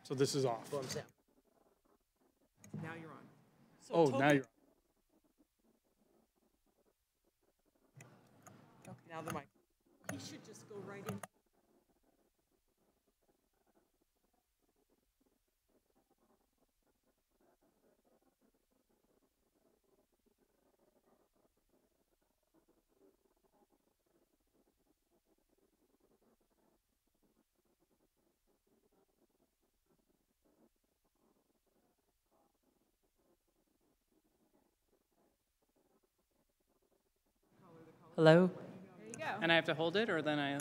So this is off. Thumbs down. Now you're on. So Oh, now you're on. Okay, now the mic. He should just go right in. Hello? There you go. And I have to hold it, or then I...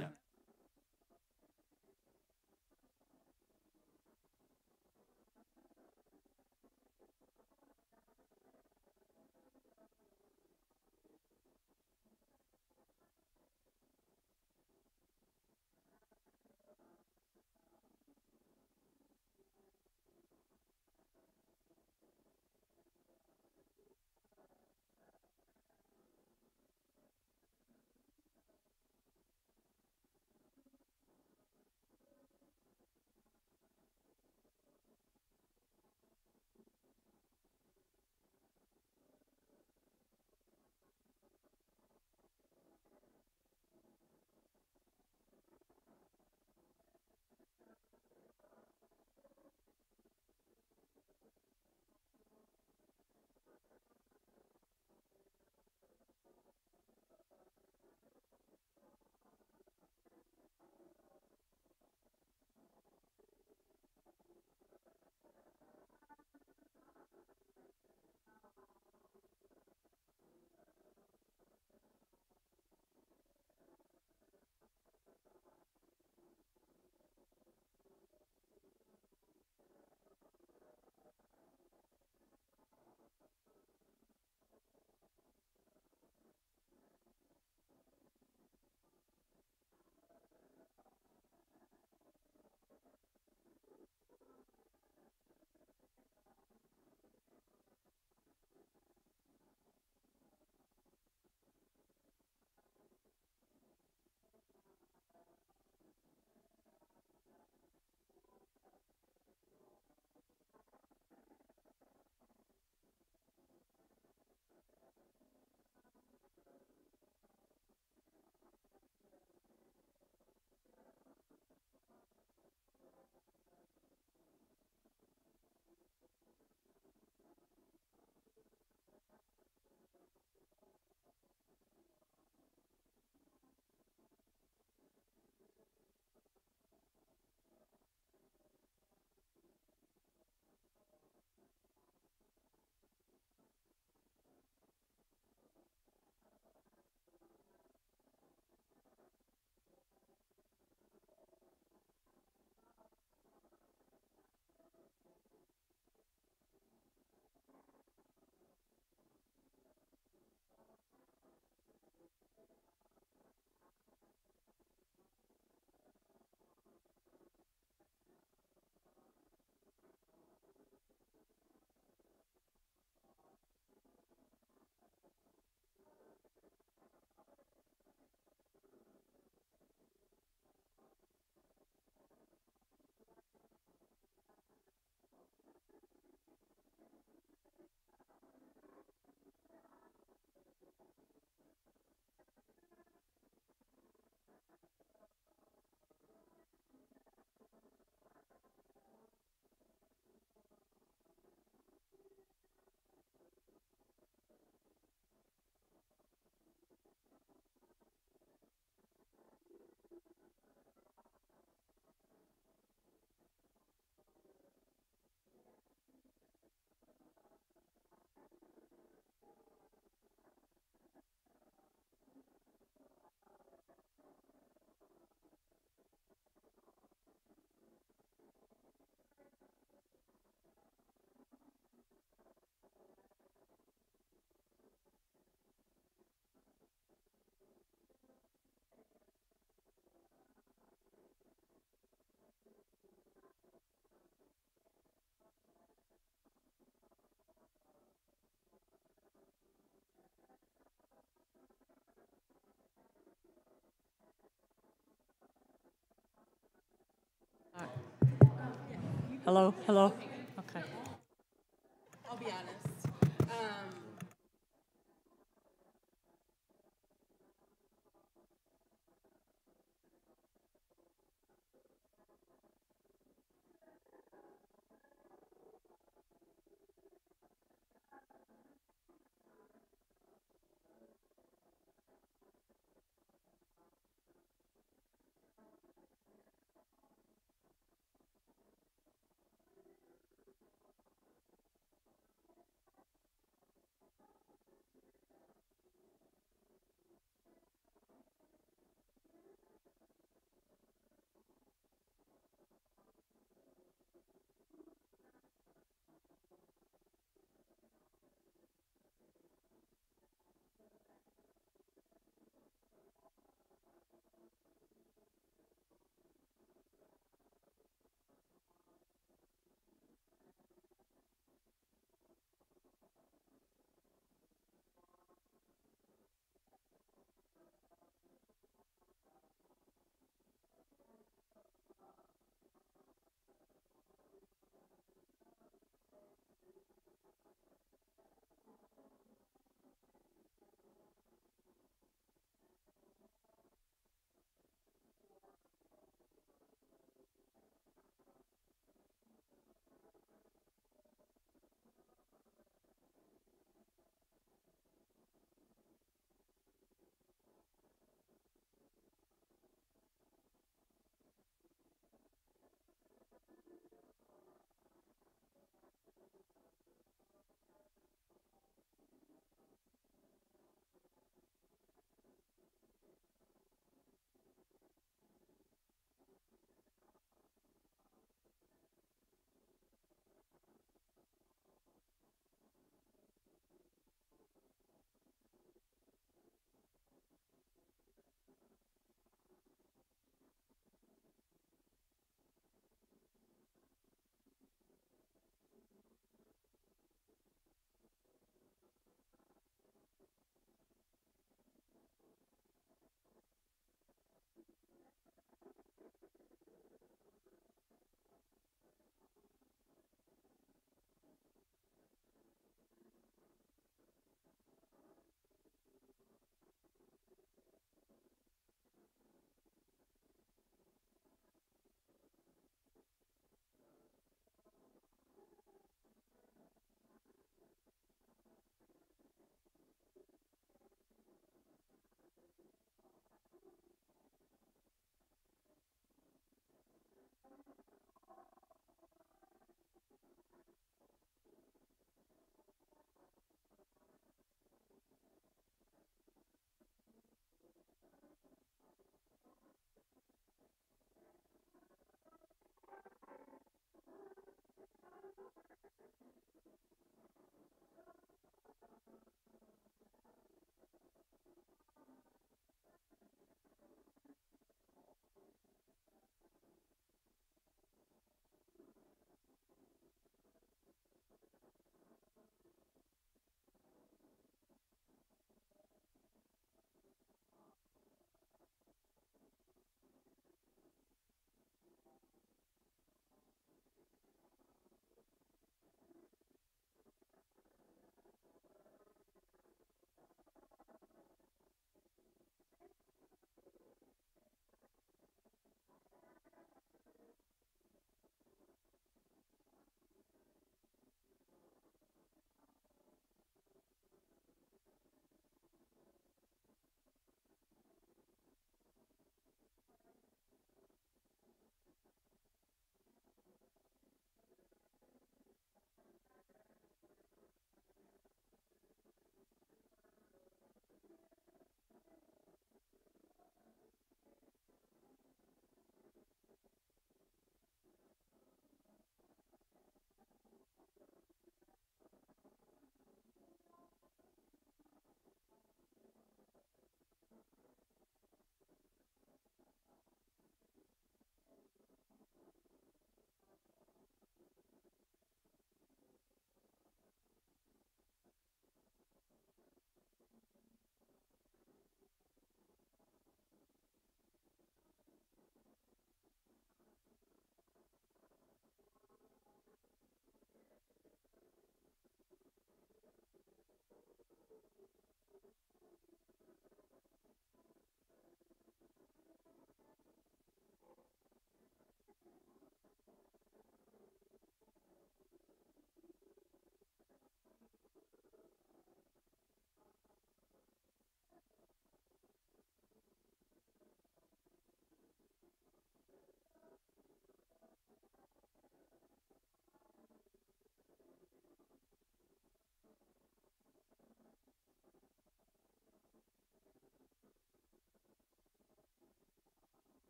Hello, hello. Okay. I'll be honest.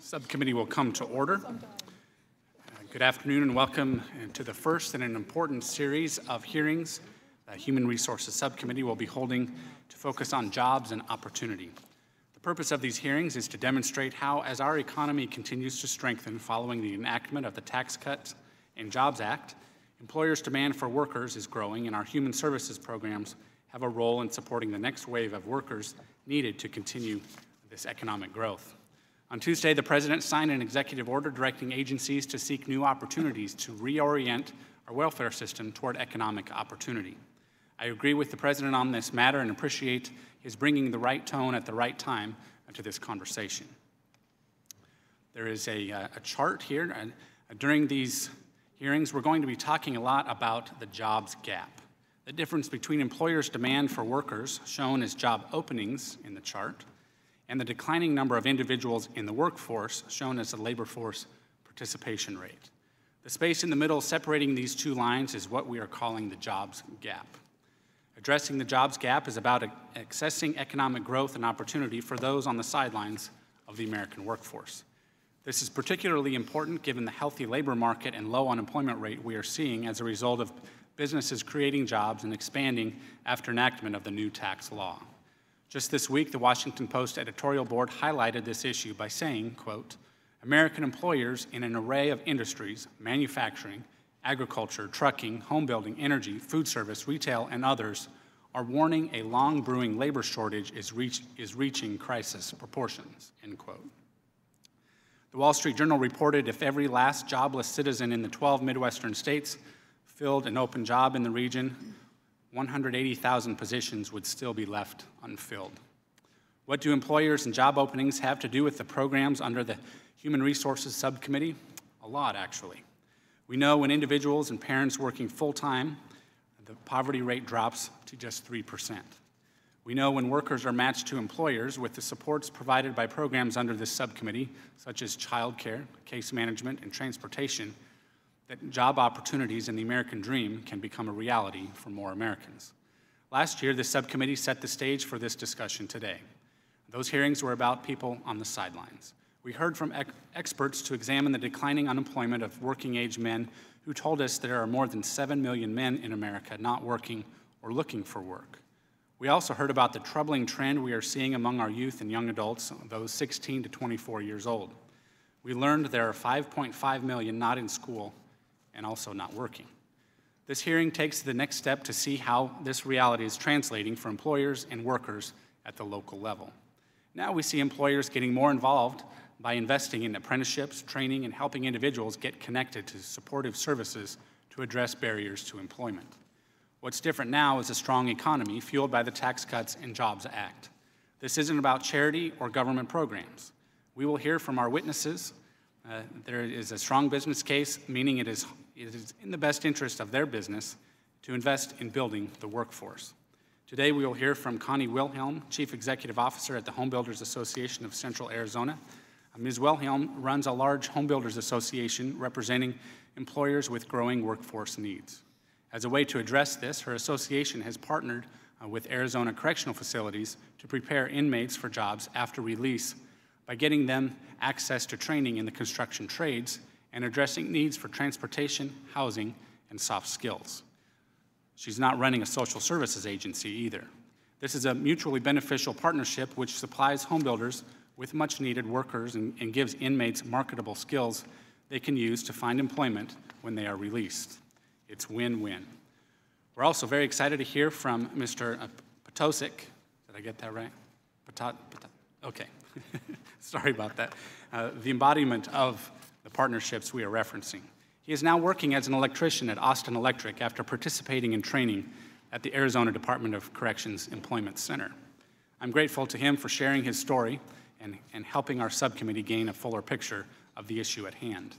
Subcommittee will come to order. Good afternoon and welcome to the first in an important series of hearings the Human Resources Subcommittee will be holding to focus on jobs and opportunity. The purpose of these hearings is to demonstrate how, as our economy continues to strengthen following the enactment of the Tax Cuts and Jobs Act, employers' demand for workers is growing and our human services programs have a role in supporting the next wave of workers needed to continue this economic growth. On Tuesday, the President signed an executive order directing agencies to seek new opportunities to reorient our welfare system toward economic opportunity. I agree with the President on this matter and appreciate his bringing the right tone at the right time to this conversation. There is a chart here. During these hearings, we're going to be talking a lot about the jobs gap, the difference between employers' demand for workers, shown as job openings in the chart, and the declining number of individuals in the workforce, shown as the labor force participation rate. The space in the middle separating these two lines is what we are calling the jobs gap. Addressing the jobs gap is about accessing economic growth and opportunity for those on the sidelines of the American workforce. This is particularly important given the healthy labor market and low unemployment rate we are seeing as a result of businesses creating jobs and expanding after enactment of the new tax law. Just this week, the Washington Post editorial board highlighted this issue by saying, quote, American employers in an array of industries, manufacturing, agriculture, trucking, home building, energy, food service, retail, and others, are warning a long-brewing labor shortage is reaching crisis proportions, end quote. The Wall Street Journal reported if every last jobless citizen in the 12 Midwestern states filled an open job in the region, 180,000 positions would still be left unfilled. What do employers and job openings have to do with the programs under the Human Resources Subcommittee? A lot, actually. We know when individuals and parents working full-time, the poverty rate drops to just 3%. We know when workers are matched to employers with the supports provided by programs under this subcommittee, such as child care, case management, and transportation, that job opportunities in the American dream can become a reality for more Americans. Last year, the subcommittee set the stage for this discussion today. Those hearings were about people on the sidelines. We heard from experts to examine the declining unemployment of working-age men who told us there are more than 7 million men in America not working or looking for work. We also heard about the troubling trend we are seeing among our youth and young adults, those 16 to 24 years old. We learned there are 5.5 million not in school and also not working. This hearing takes the next step to see how this reality is translating for employers and workers at the local level. Now we see employers getting more involved by investing in apprenticeships, training, and helping individuals get connected to supportive services to address barriers to employment. What's different now is a strong economy fueled by the Tax Cuts and Jobs Act. This isn't about charity or government programs. We will hear from our witnesses. There is a strong business case, meaning it is in the best interest of their business to invest in building the workforce. Today we will hear from Connie Wilhelm, Chief Executive Officer at the Home Builders Association of Central Arizona. Ms. Wilhelm runs a large home builders association representing employers with growing workforce needs. As a way to address this, her association has partnered with Arizona correctional facilities to prepare inmates for jobs after release by getting them access to training in the construction trades and addressing needs for transportation, housing, and soft skills. She's not running a social services agency either. This is a mutually beneficial partnership which supplies home builders with much-needed workers and gives inmates marketable skills they can use to find employment when they are released. It's win-win. We're also very excited to hear from Mr. Potosik. Did I get that right? Okay. Sorry about that. The embodiment of the partnerships we are referencing. He is now working as an electrician at Austin Electric after participating in training at the Arizona Department of Corrections Employment Center. I'm grateful to him for sharing his story and helping our subcommittee gain a fuller picture of the issue at hand.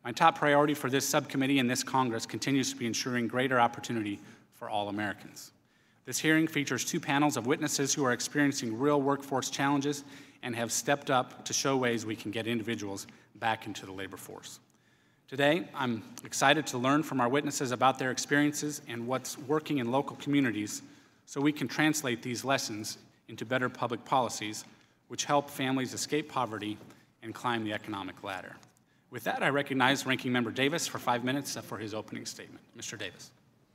My top priority for this subcommittee and this Congress continues to be ensuring greater opportunity for all Americans. This hearing features two panels of witnesses who are experiencing real workforce challenges and have stepped up to show ways we can get individuals back into the labor force. Today, I'm excited to learn from our witnesses about their experiences and what's working in local communities so we can translate these lessons into better public policies which help families escape poverty and and climb the economic ladder. With that, I recognize Ranking Member Davis for 5 minutes for his opening statement. Mr. Davis.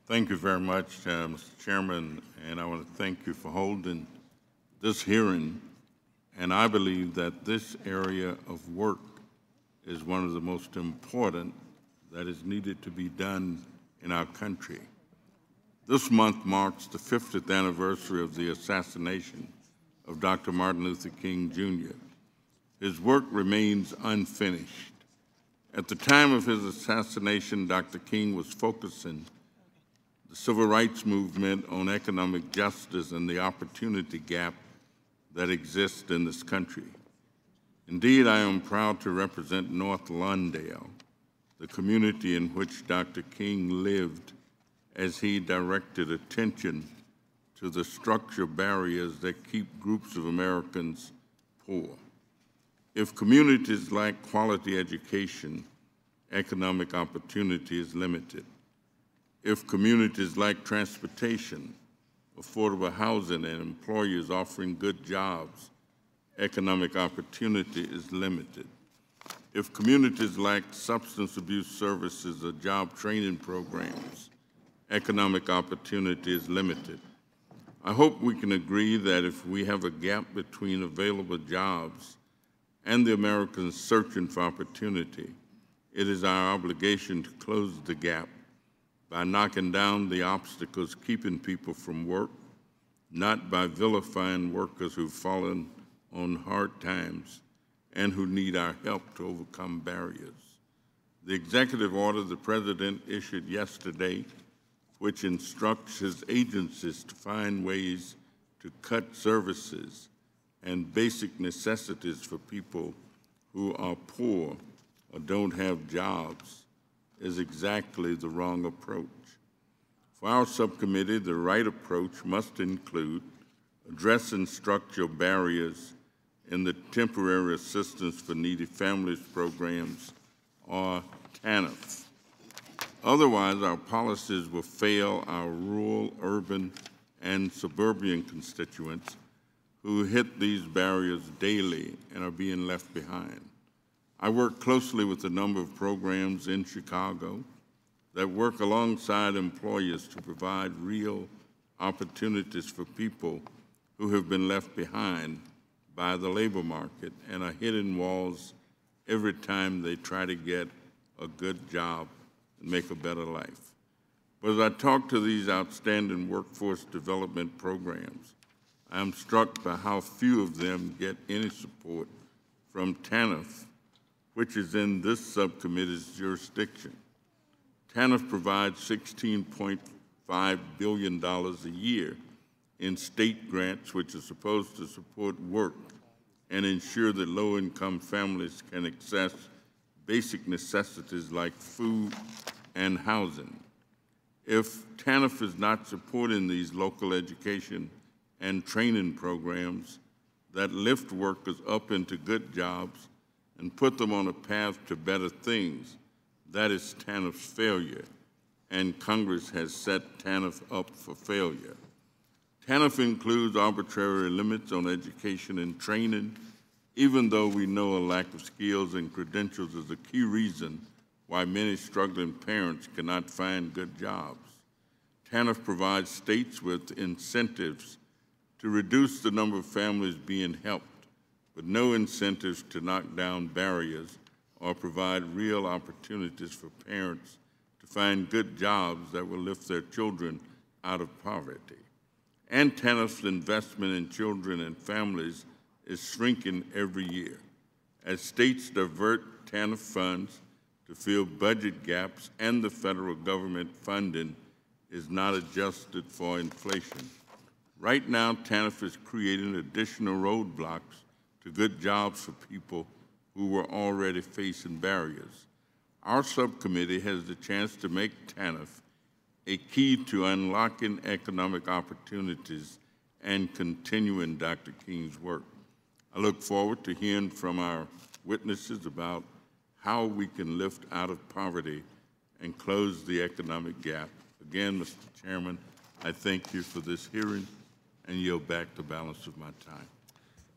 Thank you very much, Mr. Chairman, and I want to thank you for holding this hearing. And I believe that this area of work is one of the most important that is needed to be done in our country. This month marks the 50th anniversary of the assassination of Dr. Martin Luther King, Jr. His work remains unfinished. At the time of his assassination, Dr. King was focusing the civil rights movement on economic justice and the opportunity gap that exists in this country. Indeed, I am proud to represent North Lawndale, the community in which Dr. King lived, as he directed attention to the structural barriers that keep groups of Americans poor. If communities lack quality education, economic opportunity is limited. If communities lack transportation, affordable housing, and employers offering good jobs, economic opportunity is limited. If communities lack substance abuse services or job training programs, economic opportunity is limited. I hope we can agree that if we have a gap between available jobs and the Americans searching for opportunity, it is our obligation to close the gap by knocking down the obstacles keeping people from work, not by vilifying workers who've fallen on hard times and who need our help to overcome barriers. The executive order the President issued yesterday, which instructs his agencies to find ways to cut services and basic necessities for people who are poor or don't have jobs, is exactly the wrong approach. For our subcommittee, the right approach must include addressing structural barriers in the Temporary Assistance for Needy Families programs, or TANF. Otherwise, our policies will fail our rural, urban, and suburban constituents who hit these barriers daily and are being left behind. I work closely with a number of programs in Chicago that work alongside employers to provide real opportunities for people who have been left behind by the labor market and are hitting walls every time they try to get a good job and make a better life. But as I talk to these outstanding workforce development programs, I am struck by how few of them get any support from TANF, which is in this subcommittee's jurisdiction. TANF provides $16.5 billion a year in state grants, which are supposed to support work and ensure that low-income families can access basic necessities like food and housing. If TANF is not supporting these local education and training programs that lift workers up into good jobs and put them on a path to better things, that is TANF's failure, and Congress has set TANF up for failure. TANF includes arbitrary limits on education and training, even though we know a lack of skills and credentials is a key reason why many struggling parents cannot find good jobs. TANF provides states with incentives to reduce the number of families being helped, but no incentives to knock down barriers or provide real opportunities for parents to find good jobs that will lift their children out of poverty. And TANF's investment in children and families is shrinking every year. As states divert TANF funds to fill budget gaps and the federal government funding is not adjusted for inflation. Right now, TANF is creating additional roadblocks to good jobs for people who were already facing barriers. Our subcommittee has the chance to make TANF a key to unlocking economic opportunities and continuing Dr. King's work. I look forward to hearing from our witnesses about how we can lift out of poverty and close the economic gap. Again, Mr. Chairman, I thank you for this hearing and yield back the balance of my time.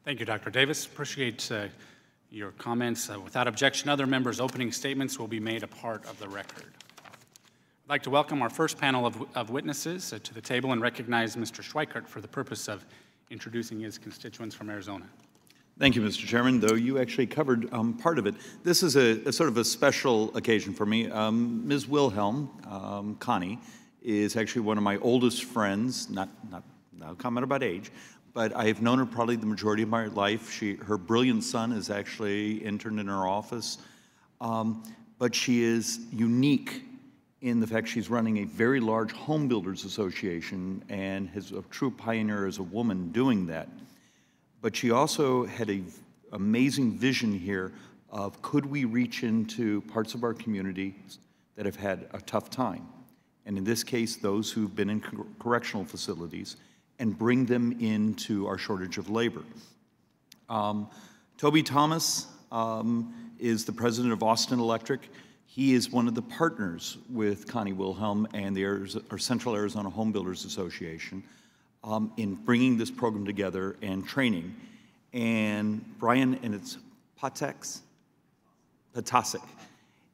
Thank you, Dr. Davis. Appreciate Your comments, without objection, other members' opening statements will be made a part of the record. I'd like to welcome our first panel of witnesses to the table and recognize Mr. Schweikert for the purpose of introducing his constituents from Arizona. Thank you, Mr. Chairman, though you actually covered part of it. This is a sort of a special occasion for me. Ms. Wilhelm, Connie, is actually one of my oldest friends, not comment about age, but I've known her probably the majority of my life. Her brilliant son is actually interned in her office, but she is unique in the fact she's running a very large home builders association and is a true pioneer as a woman doing that. But she also had an amazing vision here of could we reach into parts of our community that have had a tough time, and in this case, those who've been in correctional facilities, and bring them into our shortage of labor. Toby Thomas is the president of Austin Electric. He is one of the partners with Connie Wilhelm and our Central Arizona Home Builders Association in bringing this program together and training. And Brian, and it's Patasic,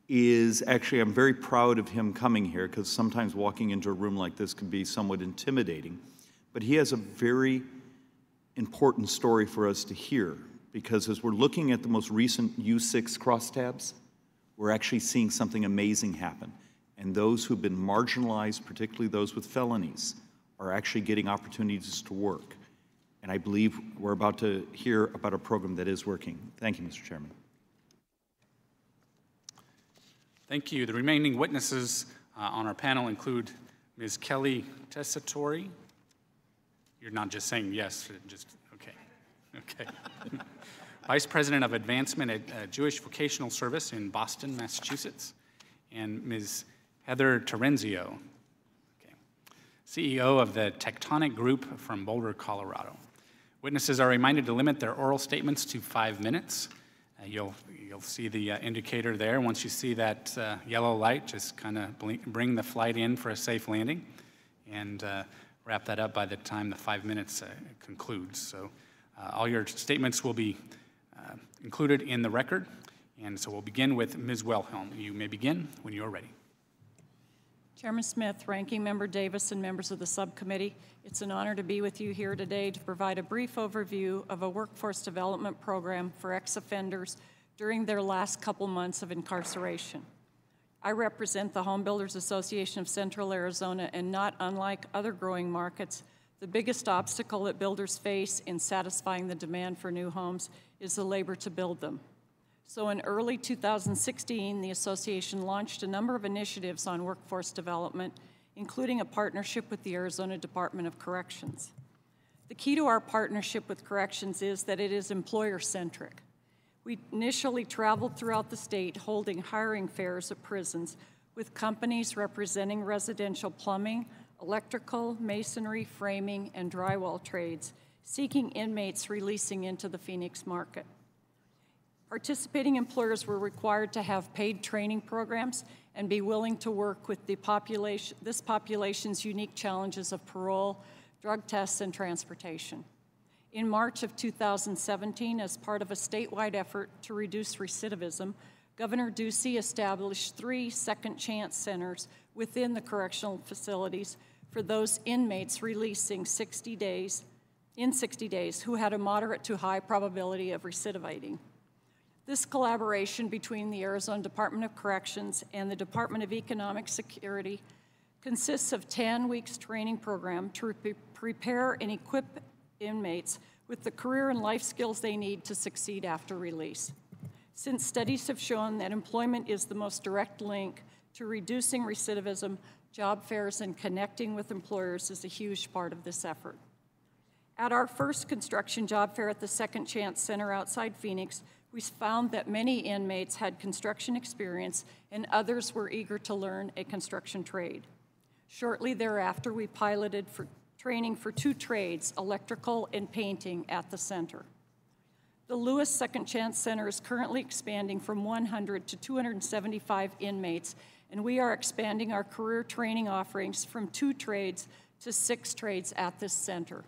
is actually, I'm very proud of him coming here because sometimes walking into a room like this can be somewhat intimidating. But he has a very important story for us to hear because as we're looking at the most recent U6 crosstabs, we're actually seeing something amazing happen. And those who've been marginalized, particularly those with felonies, are actually getting opportunities to work. And I believe we're about to hear about a program that is working. Thank you, Mr. Chairman. Thank you. The remaining witnesses on our panel include Ms. Kelly Tessitore. You're not just saying yes, just, okay. Okay. Vice President of Advancement at Jewish Vocational Service in Boston, Massachusetts, and Ms. Heather Terenzi, okay, CEO of the Tectonic Group from Boulder, Colorado. Witnesses are reminded to limit their oral statements to 5 minutes. You'll see the indicator there. Once you see that yellow light, just kind of bring the flight in for a safe landing and wrap that up by the time the 5 minutes concludes. So all your statements will be included in the record. And so we'll begin with Ms. Wilhelm. You may begin when you're ready. Chairman Smith, Ranking Member Davis, and members of the subcommittee, it's an honor to be with you here today to provide a brief overview of a workforce development program for ex-offenders during their last couple months of incarceration. I represent the Home Builders Association of Central Arizona, and not unlike other growing markets, the biggest obstacle that builders face in satisfying the demand for new homes is the labor to build them. So in early 2016, the association launched a number of initiatives on workforce development, including a partnership with the Arizona Department of Corrections. The key to our partnership with Corrections is that it is employer-centric. We initially traveled throughout the state holding hiring fairs at prisons with companies representing residential plumbing, electrical, masonry, framing, and drywall trades, seeking inmates releasing into the Phoenix market. Participating employers were required to have paid training programs and be willing to work with this population's unique challenges of parole, drug tests, and transportation. In March of 2017, as part of a statewide effort to reduce recidivism, Governor Ducey established 3 second chance centers within the correctional facilities for those inmates releasing in 60 days who had a moderate to high probability of recidivating. This collaboration between the Arizona Department of Corrections and the Department of Economic Security consists of 10 weeks training program to prepare and equip inmates with the career and life skills they need to succeed after release. Since studies have shown that employment is the most direct link to reducing recidivism, job fairs and connecting with employers is a huge part of this effort. At our first construction job fair at the Second Chance Center outside Phoenix, we found that many inmates had construction experience and others were eager to learn a construction trade. Shortly thereafter, we piloted for training for 2 trades, electrical and painting, at the center. The Lewis Second Chance Center is currently expanding from 100 to 275 inmates, and we are expanding our career training offerings from 2 trades to 6 trades at this center.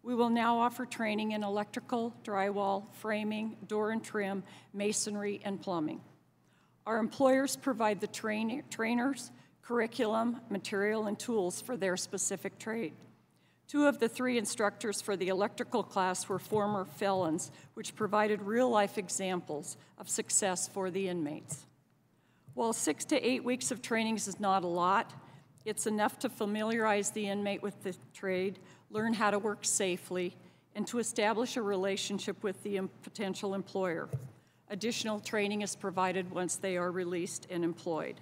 We will now offer training in electrical, drywall, framing, door and trim, masonry, and plumbing. Our employers provide the trainers, curriculum, material, and tools for their specific trade. 2 of the 3 instructors for the electrical class were former felons, which provided real-life examples of success for the inmates. While 6 to 8 weeks of training is not a lot, it's enough to familiarize the inmate with the trade, learn how to work safely, and to establish a relationship with the potential employer. Additional training is provided once they are released and employed.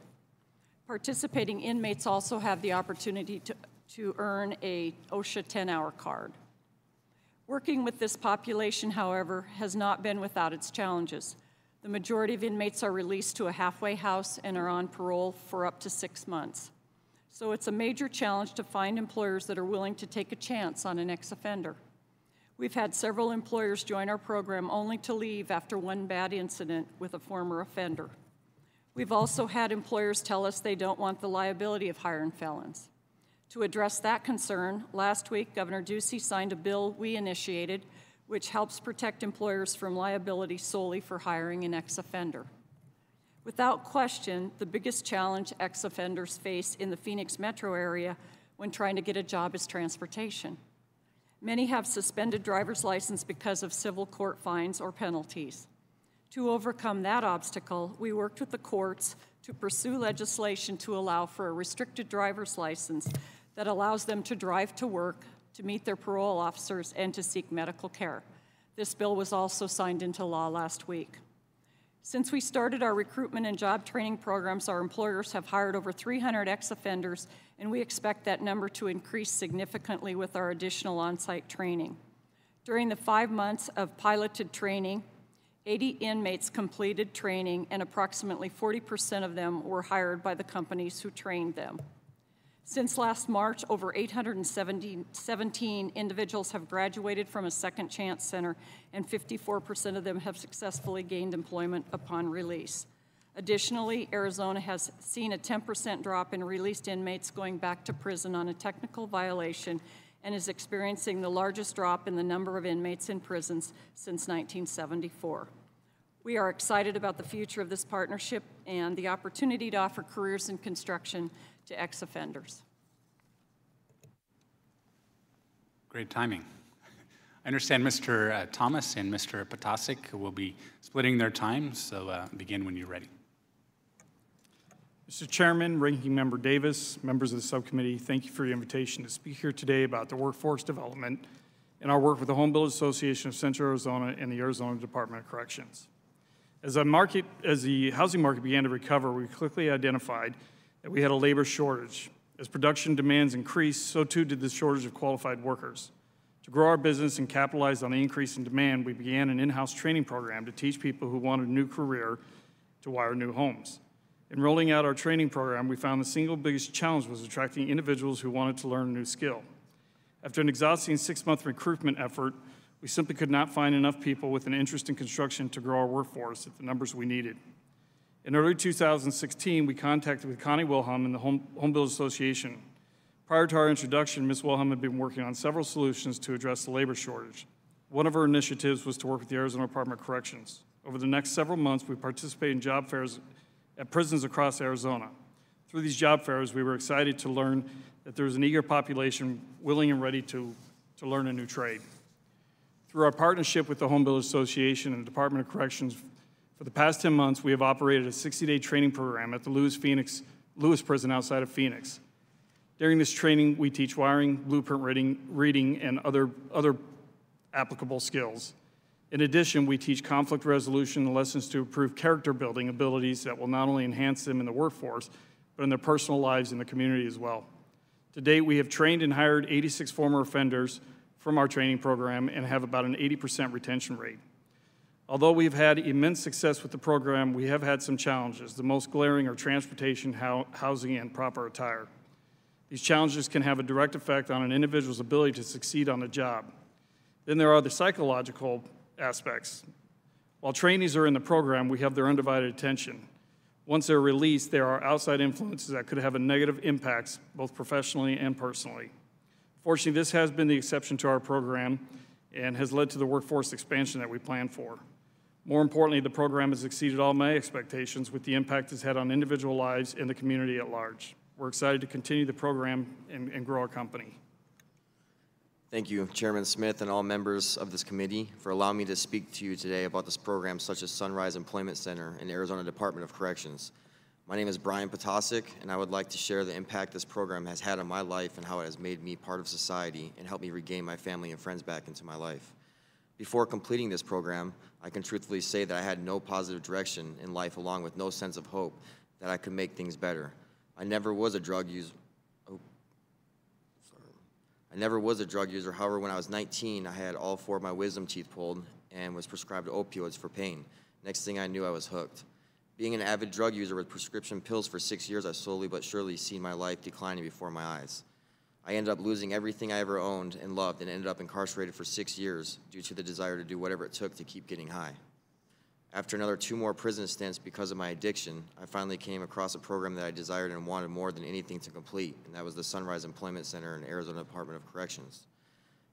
Participating inmates also have the opportunity to earn a OSHA 10-hour card. Working with this population, however, has not been without its challenges. The majority of inmates are released to a halfway house and are on parole for up to 6 months. So it's a major challenge to find employers that are willing to take a chance on an ex-offender. We've had several employers join our program only to leave after one bad incident with a former offender. We've also had employers tell us they don't want the liability of hiring felons. To address that concern, last week, Governor Ducey signed a bill we initiated, which helps protect employers from liability solely for hiring an ex-offender. Without question, the biggest challenge ex-offenders face in the Phoenix metro area when trying to get a job is transportation. Many have suspended driver's license because of civil court fines or penalties. To overcome that obstacle, we worked with the courts to pursue legislation to allow for a restricted driver's license that allows them to drive to work, to meet their parole officers, and to seek medical care. This bill was also signed into law last week. Since we started our recruitment and job training programs, our employers have hired over 300 ex-offenders, and we expect that number to increase significantly with our additional on-site training. During the 5 months of piloted training, 80 inmates completed training, and approximately 40% of them were hired by the companies who trained them. Since last March, over 817 individuals have graduated from a second chance center, and 54% of them have successfully gained employment upon release. Additionally, Arizona has seen a 10% drop in released inmates going back to prison on a technical violation and is experiencing the largest drop in the number of inmates in prisons since 1974. We are excited about the future of this partnership and the opportunity to offer careers in construction to ex-offenders. Great timing. I understand Mr. Thomas and Mr. Potasic will be splitting their time, so begin when you're ready. Mr. Chairman, Ranking Member Davis, members of the subcommittee, thank you for your invitation to speak here today about the workforce development and our work with the Home Builders Association of Central Arizona and the Arizona Department of Corrections. As the housing market began to recover, we quickly identified that we had a labor shortage. As production demands increased, so too did the shortage of qualified workers. To grow our business and capitalize on the increase in demand, we began an in-house training program to teach people who wanted a new career to wire new homes. In rolling out our training program, we found the single biggest challenge was attracting individuals who wanted to learn a new skill. After an exhausting 6-month recruitment effort, we simply could not find enough people with an interest in construction to grow our workforce at the numbers we needed. In early 2016, we contacted with Connie Wilhelm and the Home Builders Association. Prior to our introduction, Ms. Wilhelm had been working on several solutions to address the labor shortage. One of her initiatives was to work with the Arizona Department of Corrections. Over the next several months, we participated in job fairs at prisons across Arizona. Through these job fairs, we were excited to learn that there was an eager population willing and ready to learn a new trade. Through our partnership with the Home Builders Association and the Department of Corrections, for the past 10 months, we have operated a 60-day training program at the Lewis Prison outside of Phoenix. During this training, we teach wiring, blueprint reading, and other applicable skills. In addition, we teach conflict resolution and lessons to improve character building abilities that will not only enhance them in the workforce, but in their personal lives in the community as well. To date, we have trained and hired 86 former offenders from our training program and have about an 80% retention rate. Although we've had immense success with the program, we have had some challenges. The most glaring are transportation, housing, and proper attire. These challenges can have a direct effect on an individual's ability to succeed on the job. Then there are the psychological aspects. While trainees are in the program, we have their undivided attention. Once they're released, there are outside influences that could have a negative impacts, both professionally and personally. Fortunately, this has been the exception to our program and has led to the workforce expansion that we planned for. More importantly, the program has exceeded all my expectations with the impact it's had on individual lives and the community at large. We're excited to continue the program and grow our company. Thank you, Chairman Smith and all members of this committee for allowing me to speak to you today about this program such as Sunrise Employment Center in Arizona Department of Corrections. My name is Brian Potasic, and I would like to share the impact this program has had on my life and how it has made me part of society and helped me regain my family and friends back into my life. Before completing this program, I can truthfully say that I had no positive direction in life along with no sense of hope that I could make things better. I never was a drug user. However, when I was 19, I had all 4 of my wisdom teeth pulled and was prescribed opioids for pain. Next thing I knew, I was hooked. Being an avid drug user with prescription pills for 6 years, I slowly but surely seen my life declining before my eyes. I ended up losing everything I ever owned and loved and ended up incarcerated for 6 years due to the desire to do whatever it took to keep getting high. After another 2 more prison stints because of my addiction, I finally came across a program that I desired and wanted more than anything to complete, and that was the Sunrise Employment Center in Arizona Department of Corrections.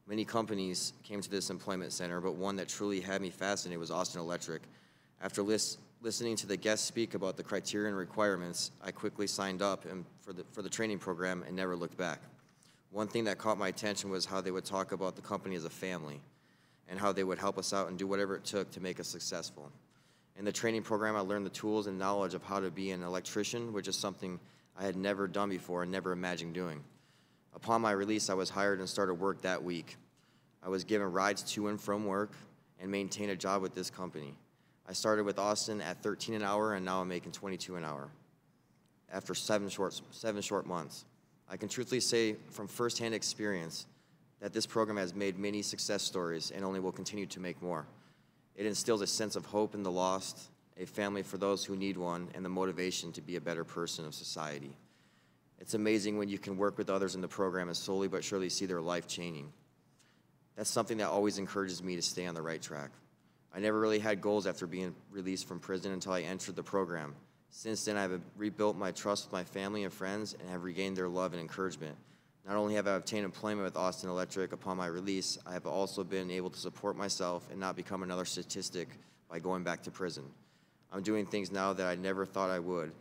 Many companies came to this employment center, but one that truly had me fascinated was Austin Electric. After listening to the guests speak about the criteria and requirements, I quickly signed up for the training program and never looked back. One thing that caught my attention was how they would talk about the company as a family and how they would help us out and do whatever it took to make us successful. In the training program, I learned the tools and knowledge of how to be an electrician, which is something I had never done before and never imagined doing. Upon my release, I was hired and started work that week. I was given rides to and from work and maintained a job with this company. I started with Austin at $13 an hour, and now I'm making $22 an hour after 7 short months. I can truthfully say from firsthand experience that this program has made many success stories and only will continue to make more. It instills a sense of hope in the lost, a family for those who need one, and the motivation to be a better person of society. It's amazing when you can work with others in the program and slowly but surely see their life changing. That's something that always encourages me to stay on the right track. I never really had goals after being released from prison until I entered the program. Since then, I have rebuilt my trust with my family and friends and have regained their love and encouragement. Not only have I obtained employment with Austin Electric upon my release, I have also been able to support myself and not become another statistic by going back to prison. I'm doing things now that I never thought I would,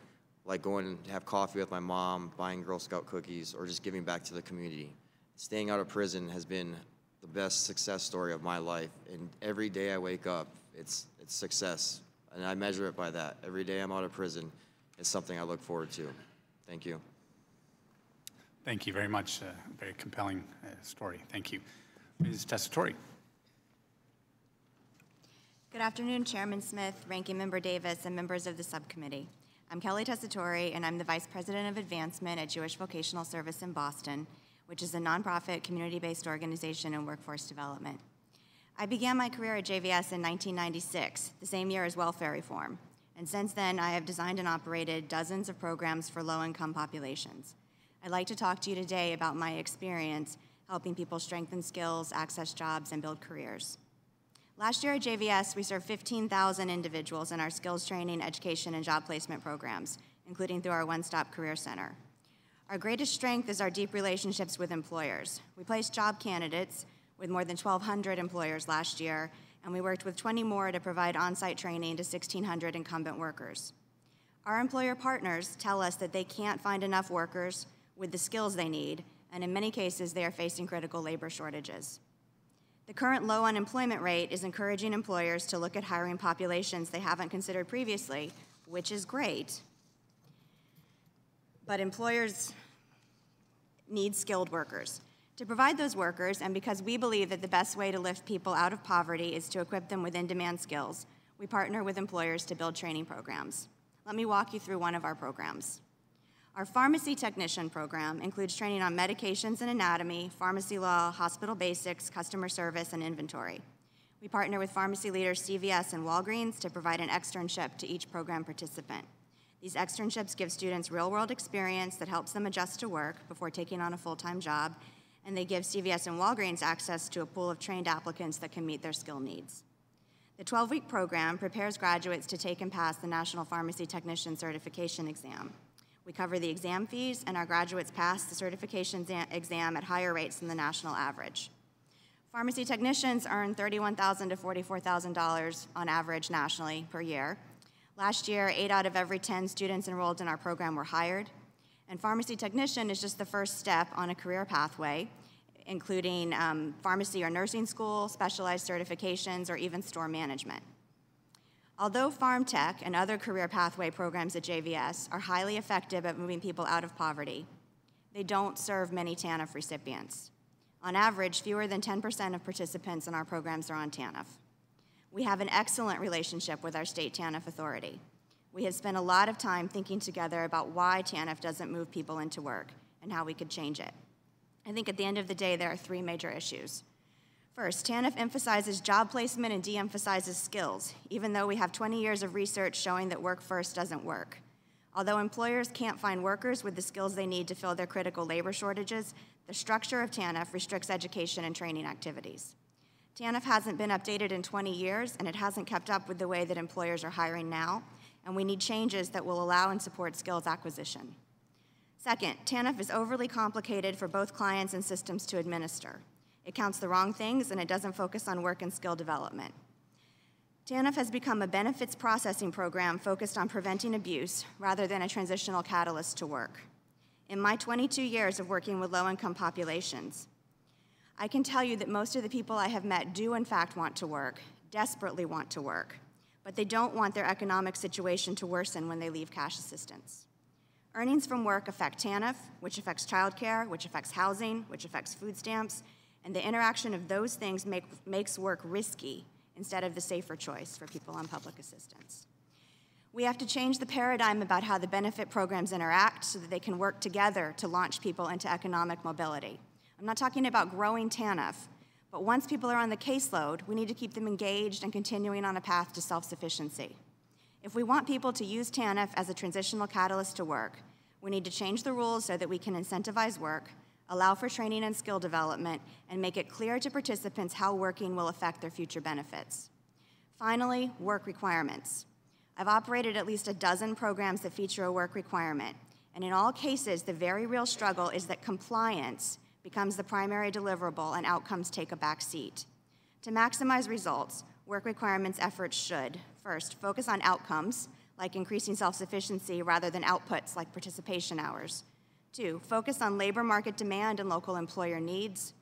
like going to have coffee with my mom, buying Girl Scout cookies, or just giving back to the community. Staying out of prison has been the best success story of my life, and every day I wake up, it's success, and I measure it by that. Every day I'm out of prison is something I look forward to. Thank you. Thank you very much. Very compelling story. Thank you. Ms. Tessitore. Good afternoon, Chairman Smith, Ranking Member Davis, and members of the subcommittee. I'm Kelly Tessitore, and I'm the Vice President of Advancement at Jewish Vocational Service in Boston, which is a nonprofit, community-based organization in workforce development. I began my career at JVS in 1996, the same year as welfare reform, and since then I have designed and operated dozens of programs for low-income populations. I'd like to talk to you today about my experience helping people strengthen skills, access jobs, and build careers. Last year at JVS, we served 15,000 individuals in our skills training, education, and job placement programs, including through our one-stop career center. Our greatest strength is our deep relationships with employers. We placed job candidates with more than 1,200 employers last year, and we worked with 20 more to provide on-site training to 1,600 incumbent workers. Our employer partners tell us that they can't find enough workers with the skills they need, and in many cases, they are facing critical labor shortages. The current low unemployment rate is encouraging employers to look at hiring populations they haven't considered previously, which is great, but employers need skilled workers. To provide those workers, and because we believe that the best way to lift people out of poverty is to equip them with in-demand skills, we partner with employers to build training programs. Let me walk you through one of our programs. Our pharmacy technician program includes training on medications and anatomy, pharmacy law, hospital basics, customer service, and inventory. We partner with pharmacy leaders CVS and Walgreens to provide an externship to each program participant. These externships give students real-world experience that helps them adjust to work before taking on a full-time job, and they give CVS and Walgreens access to a pool of trained applicants that can meet their skill needs. The 12-week program prepares graduates to take and pass the National Pharmacy Technician Certification exam. We cover the exam fees, and our graduates pass the certification exam at higher rates than the national average. Pharmacy technicians earn $31,000 to $44,000 on average nationally per year. Last year, 8 out of every 10 students enrolled in our program were hired. And pharmacy technician is just the first step on a career pathway, including pharmacy or nursing school, specialized certifications, or even store management. Although Pharm Tech and other career pathway programs at JVS are highly effective at moving people out of poverty, they don't serve many TANF recipients. On average, fewer than 10% of participants in our programs are on TANF. We have an excellent relationship with our state TANF authority. We have spent a lot of time thinking together about why TANF doesn't move people into work and how we could change it. I think at the end of the day, there are 3 major issues. First, TANF emphasizes job placement and de-emphasizes skills, even though we have 20 years of research showing that work first doesn't work. Although employers can't find workers with the skills they need to fill their critical labor shortages, the structure of TANF restricts education and training activities. TANF hasn't been updated in 20 years, and it hasn't kept up with the way that employers are hiring now, and we need changes that will allow and support skills acquisition. Second, TANF is overly complicated for both clients and systems to administer. It counts the wrong things, and it doesn't focus on work and skill development. TANF has become a benefits processing program focused on preventing abuse rather than a transitional catalyst to work. In my 22 years of working with low-income populations, I can tell you that most of the people I have met do in fact want to work, desperately want to work, but they don't want their economic situation to worsen when they leave cash assistance. Earnings from work affect TANF, which affects childcare, which affects housing, which affects food stamps, and the interaction of those things makes work risky instead of the safer choice for people on public assistance. We have to change the paradigm about how the benefit programs interact so that they can work together to launch people into economic mobility. I'm not talking about growing TANF, but once people are on the caseload, we need to keep them engaged and continuing on a path to self-sufficiency. If we want people to use TANF as a transitional catalyst to work, we need to change the rules so that we can incentivize work, allow for training and skill development, and make it clear to participants how working will affect their future benefits. Finally, work requirements. I've operated at least a dozen programs that feature a work requirement, and in all cases, the very real struggle is that compliance becomes the primary deliverable and outcomes take a back seat. To maximize results, work requirements efforts should, first, focus on outcomes, like increasing self-sufficiency rather than outputs like participation hours. 2, focus on labor market demand and local employer needs.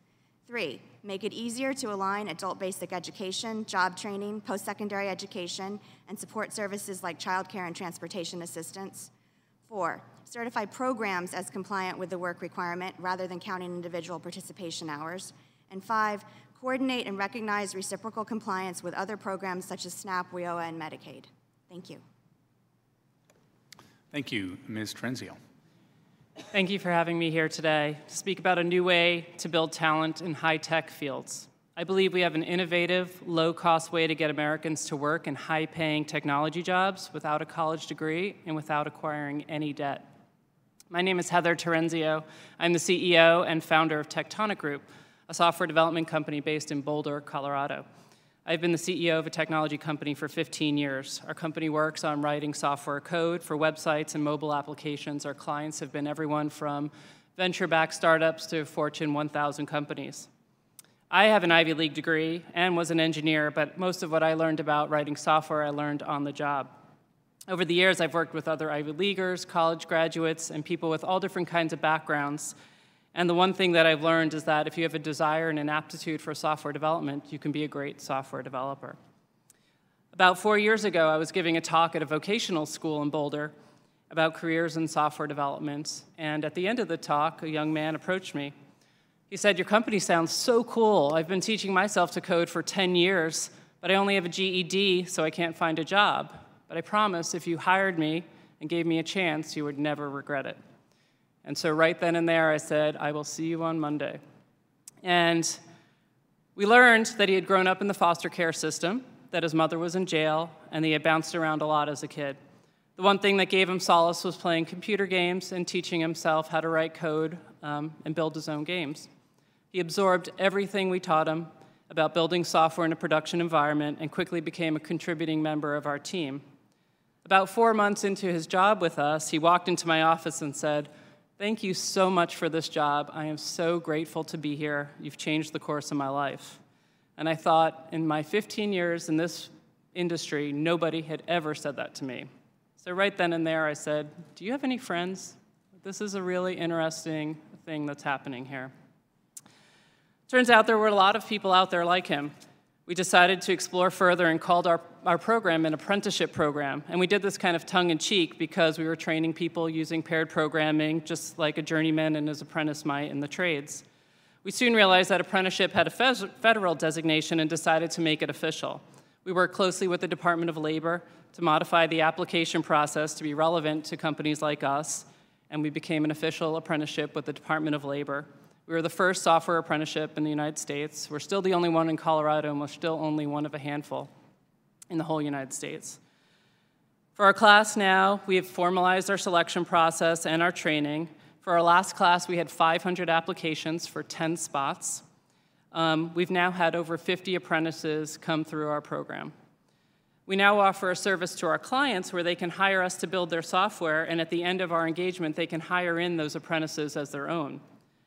3, make it easier to align adult basic education, job training, post-secondary education, and support services like childcare and transportation assistance. 4, certify programs as compliant with the work requirement rather than counting individual participation hours. And 5, coordinate and recognize reciprocal compliance with other programs such as SNAP, WIOA, and Medicaid. Thank you. Thank you, Ms. Terenzi. Thank you for having me here today to speak about a new way to build talent in high-tech fields. I believe we have an innovative, low-cost way to get Americans to work in high-paying technology jobs without a college degree and without acquiring any debt. My name is Heather Terenzi. I'm the CEO and founder of Tectonic Group, a software development company based in Boulder, Colorado. I've been the CEO of a technology company for 15 years. Our company works on writing software code for websites and mobile applications. Our clients have been everyone from venture-backed startups to Fortune 1000 companies. I have an Ivy League degree and was an engineer, but most of what I learned about writing software I learned on the job. Over the years, I've worked with other Ivy Leaguers, college graduates, and people with all different kinds of backgrounds. And the one thing that I've learned is that if you have a desire and an aptitude for software development, you can be a great software developer. About 4 years ago, I was giving a talk at a vocational school in Boulder about careers in software development. And at the end of the talk, a young man approached me. He said, "Your company sounds so cool. I've been teaching myself to code for 10 years, but I only have a GED, so I can't find a job. But I promise if you hired me and gave me a chance, you would never regret it." And so right then and there, I said, "I will see you on Monday." And we learned that he had grown up in the foster care system, that his mother was in jail, and he had bounced around a lot as a kid. The one thing that gave him solace was playing computer games and teaching himself how to write code and build his own games. He absorbed everything we taught him about building software in a production environment and quickly became a contributing member of our team. About 4 months into his job with us, he walked into my office and said, "Thank you so much for this job. I am so grateful to be here. You've changed the course of my life." And I thought, in my 15 years in this industry, nobody had ever said that to me. So right then and there, I said, "Do you have any friends? This is a really interesting thing that's happening here." Turns out there were a lot of people out there like him. We decided to explore further and called our program an apprenticeship program. And we did this kind of tongue-in-cheek because we were training people using paired programming, just like a journeyman and his apprentice might in the trades. We soon realized that apprenticeship had a federal designation and decided to make it official. We worked closely with the Department of Labor to modify the application process to be relevant to companies like us, and we became an official apprenticeship with the Department of Labor. We were the first software apprenticeship in the United States. We're still the only one in Colorado, and we're still only one of a handful in the whole United States. For our class now, we have formalized our selection process and our training. For our last class, we had 500 applications for 10 spots. We've now had over 50 apprentices come through our program. We now offer a service to our clients where they can hire us to build their software, and at the end of our engagement, they can hire in those apprentices as their own.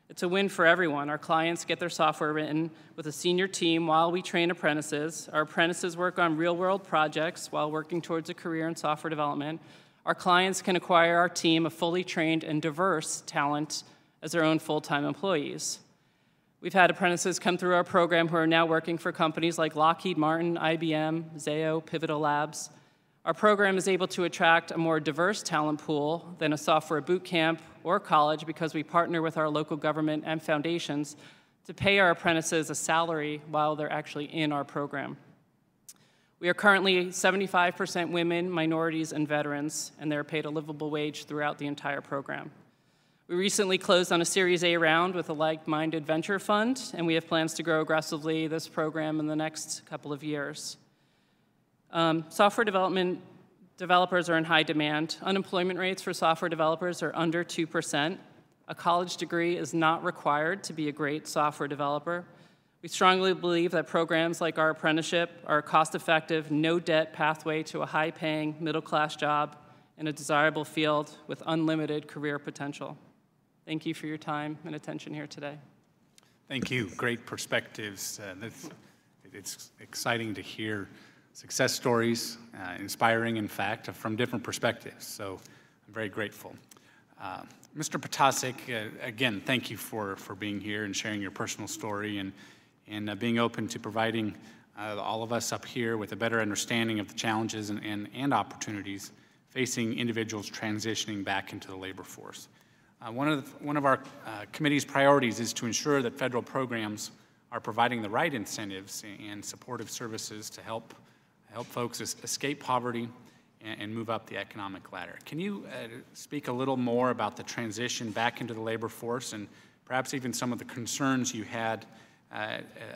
It's a win for everyone. Our clients get their software written with a senior team while we train apprentices. Our apprentices work on real-world projects while working towards a career in software development. Our clients can acquire our team of fully trained and diverse talent as their own full-time employees. We've had apprentices come through our program who are now working for companies like Lockheed Martin, IBM, Zayo, Pivotal Labs. Our program is able to attract a more diverse talent pool than a software boot camp or college because we partner with our local government and foundations to pay our apprentices a salary while they're actually in our program. We are currently 75% women, minorities, and veterans, and they're paid a livable wage throughout the entire program. We recently closed on a Series A round with a like-minded venture fund, and we have plans to grow aggressively this program in the next couple of years. Software developers are in high demand. Unemployment rates for software developers are under 2%. A college degree is not required to be a great software developer. We strongly believe that programs like our apprenticeship are a cost-effective, no-debt pathway to a high-paying, middle-class job in a desirable field with unlimited career potential. Thank you for your time and attention here today. Thank you. Great perspectives. It's exciting to hear success stories, inspiring, in fact, from different perspectives. So I'm very grateful. Mr. Potasek, again, thank you for being here and sharing your personal story and being open to providing all of us up here with a better understanding of the challenges and opportunities facing individuals transitioning back into the labor force. One of our committee's priorities is to ensure that federal programs are providing the right incentives and supportive services to help folks escape poverty and move up the economic ladder. Can you speak a little more about the transition back into the labor force and perhaps even some of the concerns you had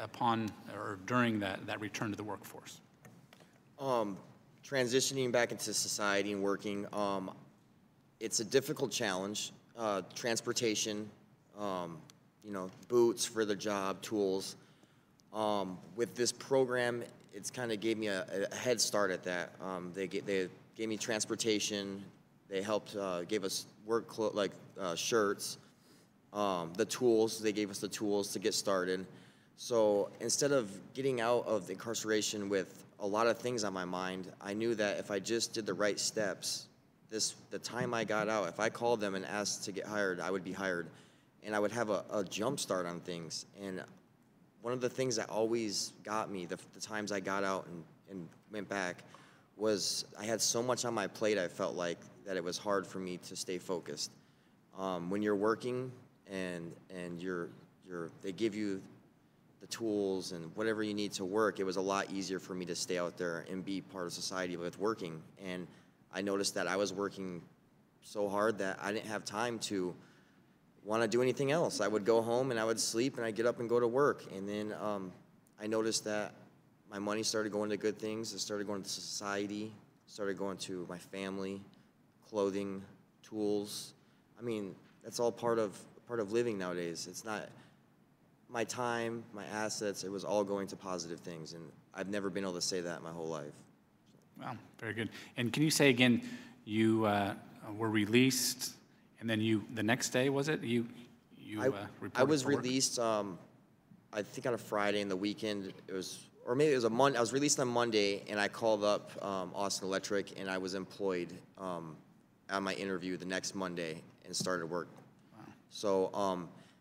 upon or during that return to the workforce? Transitioning back into society and working, it's a difficult challenge. Transportation, boots for the job, tools. With this program, it's kind of gave me a head start at that. They gave me transportation. They helped, gave us work clothes like shirts, the tools. They gave us the tools to get started. So instead of getting out of the incarceration with a lot of things on my mind, I knew that if I just did the right steps, the time I got out, if I called them and asked to get hired, I would be hired, and I would have a jump start on things. And one of the things that always got me the times I got out and went back was I had so much on my plate. I felt like that it was hard for me to stay focused. When you're working and they give you the tools and whatever you need to work, it was a lot easier for me to stay out there and be part of society with working. And I noticed that I was working so hard that I didn't have time to want to do anything else. I would go home and I would sleep and I'd get up and go to work. And then I noticed that my money started going to good things. It started going to society, started going to my family, clothing, tools. I mean, that's all part of living nowadays. It's not my time, my assets, it was all going to positive things. And I've never been able to say that my whole life. Wow, very good. And can you say again, you were released, and then the next day, was it? You reported I was for work? released, I think on a Friday, and the weekend, or maybe it was a Monday. I was released on Monday, and I called up Austin Electric, and I was employed at my interview the next Monday and started work. Wow. So,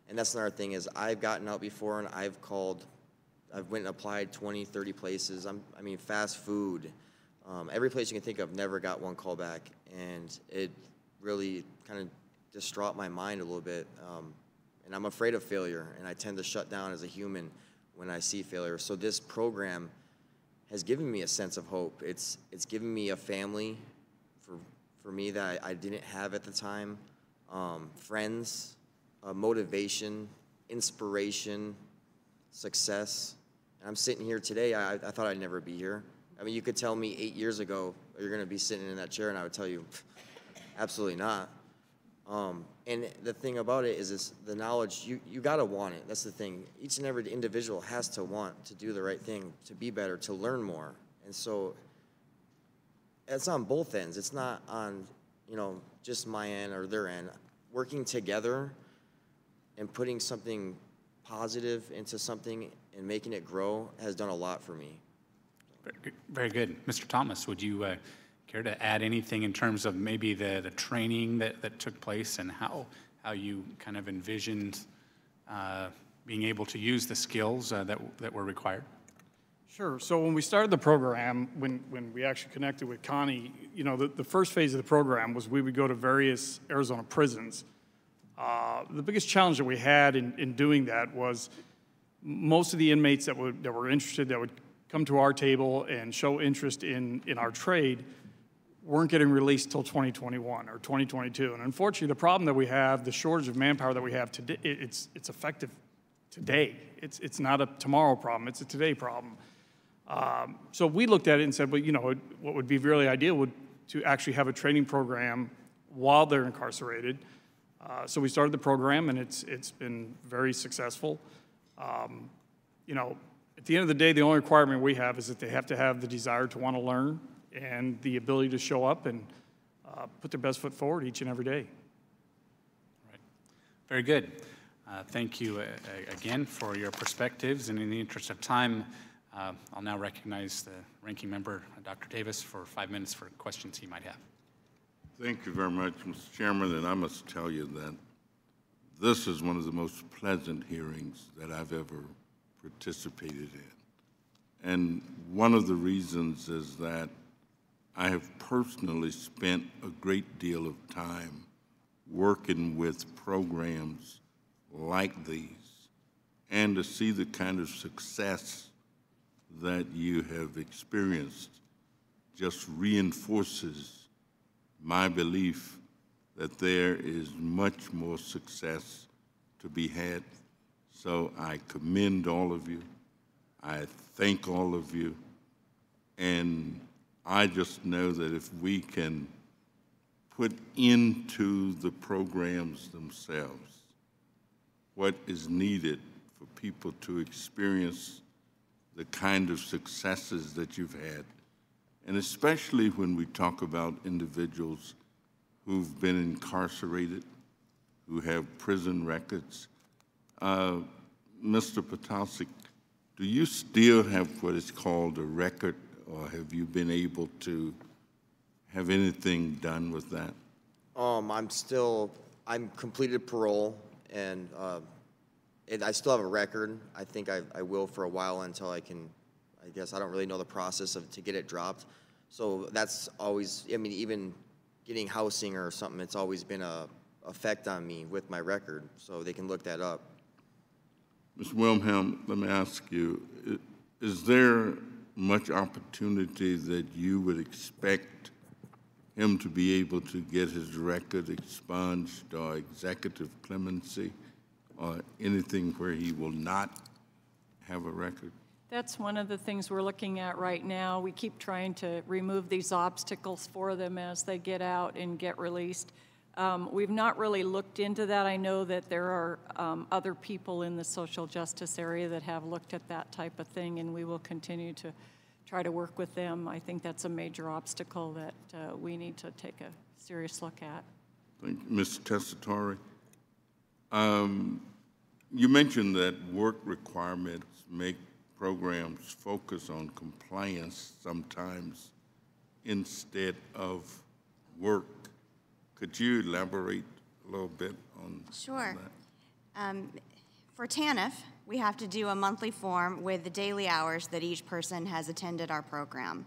and that's another thing is I've gotten out before, and I've went and applied 20, 30 places. I mean, fast food, every place you can think of, never got one call back, and it really kind of distraught my mind a little bit. And I'm afraid of failure, and I tend to shut down as a human when I see failure. So this program has given me a sense of hope. It's given me a family for me that I didn't have at the time, friends, motivation, inspiration, success. And I'm sitting here today. I thought I'd never be here. I mean, you could tell me 8 years ago, you're going to be sitting in that chair, and I would tell you, absolutely not. And the thing about it is the knowledge, you got to want it. That's the thing. Each and every individual has to want to do the right thing, to be better, to learn more. And so it's on both ends. It's not on, just my end or their end. Working together and putting something positive into something and making it grow has done a lot for me. Very good. Mr. Thomas, would you care to add anything in terms of maybe the training that took place and how you kind of envisioned being able to use the skills that were required? Sure. So when we started the program, when we actually connected with Connie, the first phase of the program was we would go to various Arizona prisons. The biggest challenge that we had in doing that was most of the inmates that were interested, that would come to our table and show interest in our trade, weren't getting released till 2021 or 2022. And unfortunately, the problem that we have, the shortage of manpower that we have today, it's effective today. It's not a tomorrow problem, it's a today problem. So we looked at it and said, well, what would be really ideal would to actually have a training program while they're incarcerated. So we started the program, and it's been very successful. At the end of the day, the only requirement we have is that they have to have the desire to want to learn and the ability to show up and put their best foot forward each and every day. Right. Very good. Thank you again for your perspectives, and in the interest of time, I'll now recognize the ranking member, Dr. Davis, for 5 minutes for questions he might have. Thank you very much, Mr. Chairman, and I must tell you that this is one of the most pleasant hearings that I've ever participated in. And one of the reasons is that I have personally spent a great deal of time working with programs like these, and to see the kind of success that you have experienced just reinforces my belief that there is much more success to be had. So I commend all of you. I thank all of you. And I just know that if we can put into the programs themselves what is needed for people to experience the kind of successes that you've had, and especially when we talk about individuals who've been incarcerated, who have prison records. Mr. Potosik, do you still have what is called a record, or have you been able to have anything done with that? I'm completed parole, and I still have a record. I think I will for a while until I guess I don't really know the process to get it dropped. So that's always, even getting housing or something, it's always been a effect on me with my record, so they can look that up. Ms. Wilhelm, let me ask you, is there much opportunity that you would expect him to be able to get his record expunged or executive clemency or anything where he will not have a record? That's one of the things we're looking at right now. We keep trying to remove these obstacles for them as they get out and get released. We've not really looked into that. I know that there are other people in the social justice area that have looked at that type of thing, and we will continue to try to work with them. I think that's a major obstacle that we need to take a serious look at. Thank you. Mr. Tessitore, you mentioned that work requirements make programs focus on compliance sometimes instead of work. Could you elaborate a little bit on Sure. that? For TANF, we have to do a monthly form with the daily hours that each person has attended our program.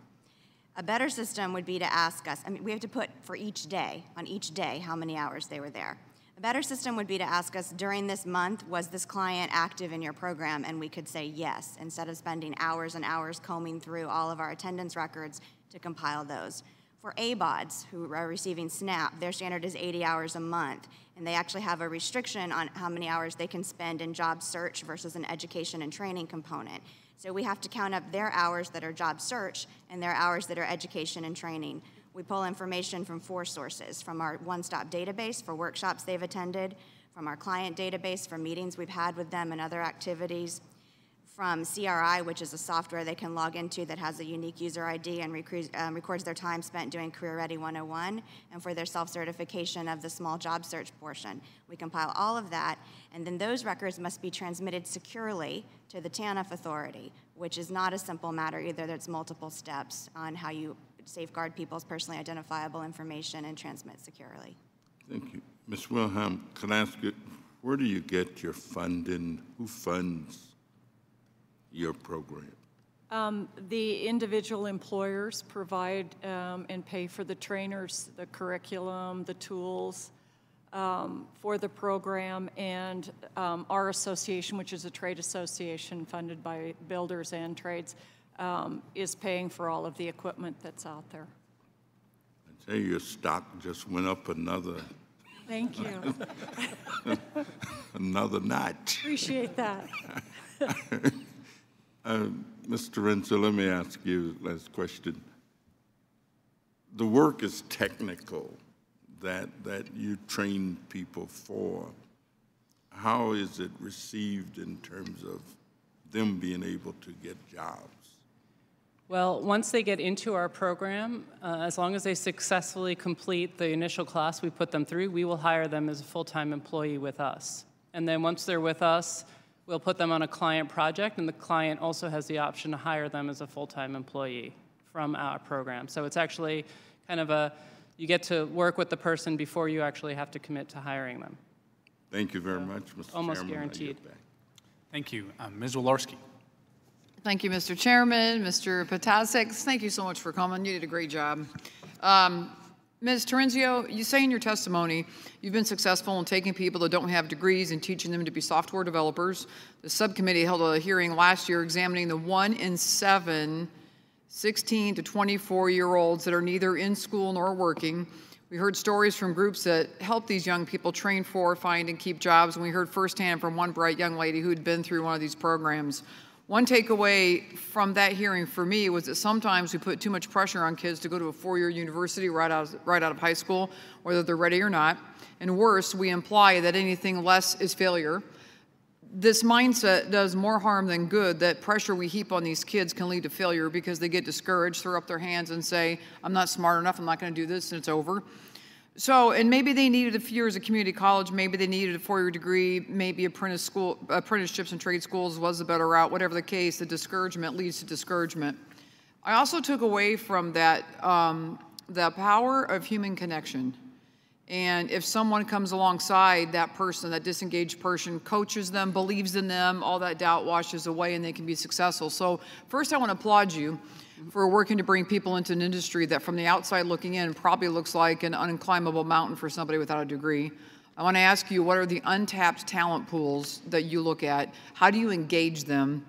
A better system would be to ask us, I mean, we have to put for each day, on each day, how many hours they were there. A better system would be to ask us, during this month, was this client active in your program? And we could say yes, instead of spending hours and hours combing through all of our attendance records to compile those. For ABODs who are receiving SNAP, their standard is 80 hours a month, and they actually have a restriction on how many hours they can spend in job search versus an education and training component. So we have to count up their hours that are job search and their hours that are education and training. We pull information from 4 sources: from our one-stop database for workshops they've attended, from our client database for meetings we've had with them and other activities, from CRI, which is a software they can log into that has a unique user ID and records their time spent doing Career Ready 101, and for their self-certification of the small job search portion. We compile all of that, and then those records must be transmitted securely to the TANF authority, which is not a simple matter either. There's multiple steps on how you safeguard people's personally identifiable information and transmit securely. Thank you. Ms. Wilhelm, can I ask you, where do you get your funding? Who funds your program? The individual employers provide and pay for the trainers, the curriculum, the tools for the program, and our association, which is a trade association funded by builders and trades, is paying for all of the equipment that's out there. I tell you, your stock just went up another. Thank you. Another notch. Appreciate that. Mr. Terenzi, let me ask you the last question. The work is technical that you train people for. How is it received in terms of them being able to get jobs? Well, once they get into our program, as long as they successfully complete the initial class we put them through, we will hire them as a full-time employee with us. And then once they're with us, we'll put them on a client project, and the client also has the option to hire them as a full-time employee from our program. So it's actually kind of you get to work with the person before you actually have to commit to hiring them. Thank you very much, Mr. Almost Chairman. guaranteed. Thank you. Ms. Wolarski. Thank you, Mr. Chairman, Mr. Potasek. Thank you so much for coming. You did a great job. Ms. Terenzio, you say in your testimony you've been successful in taking people that don't have degrees and teaching them to be software developers. The subcommittee held a hearing last year examining the 1 in 7 16 to 24-year-olds that are neither in school nor working. We heard stories from groups that help these young people train for, find, and keep jobs, and we heard firsthand from one bright young lady who had been through one of these programs. One takeaway from that hearing for me was that sometimes we put too much pressure on kids to go to a 4-year university right out of high school, whether they're ready or not. And worse, we imply that anything less is failure. This mindset does more harm than good. That pressure we heap on these kids can lead to failure because they get discouraged, throw up their hands and say, I'm not smart enough, I'm not going to do this, and it's over. So, and maybe they needed a few years of community college, maybe they needed a 4-year degree, maybe apprenticeships and trade schools was the better route. Whatever the case, the discouragement leads to discouragement. I also took away from that the power of human connection. And if someone comes alongside that person, that disengaged person, coaches them, believes in them, all that doubt washes away and they can be successful. So first I want to applaud you for working to bring people into an industry that from the outside looking in probably looks like an unclimbable mountain for somebody without a degree. I want to ask you, what are the untapped talent pools that you look at? How do you engage them?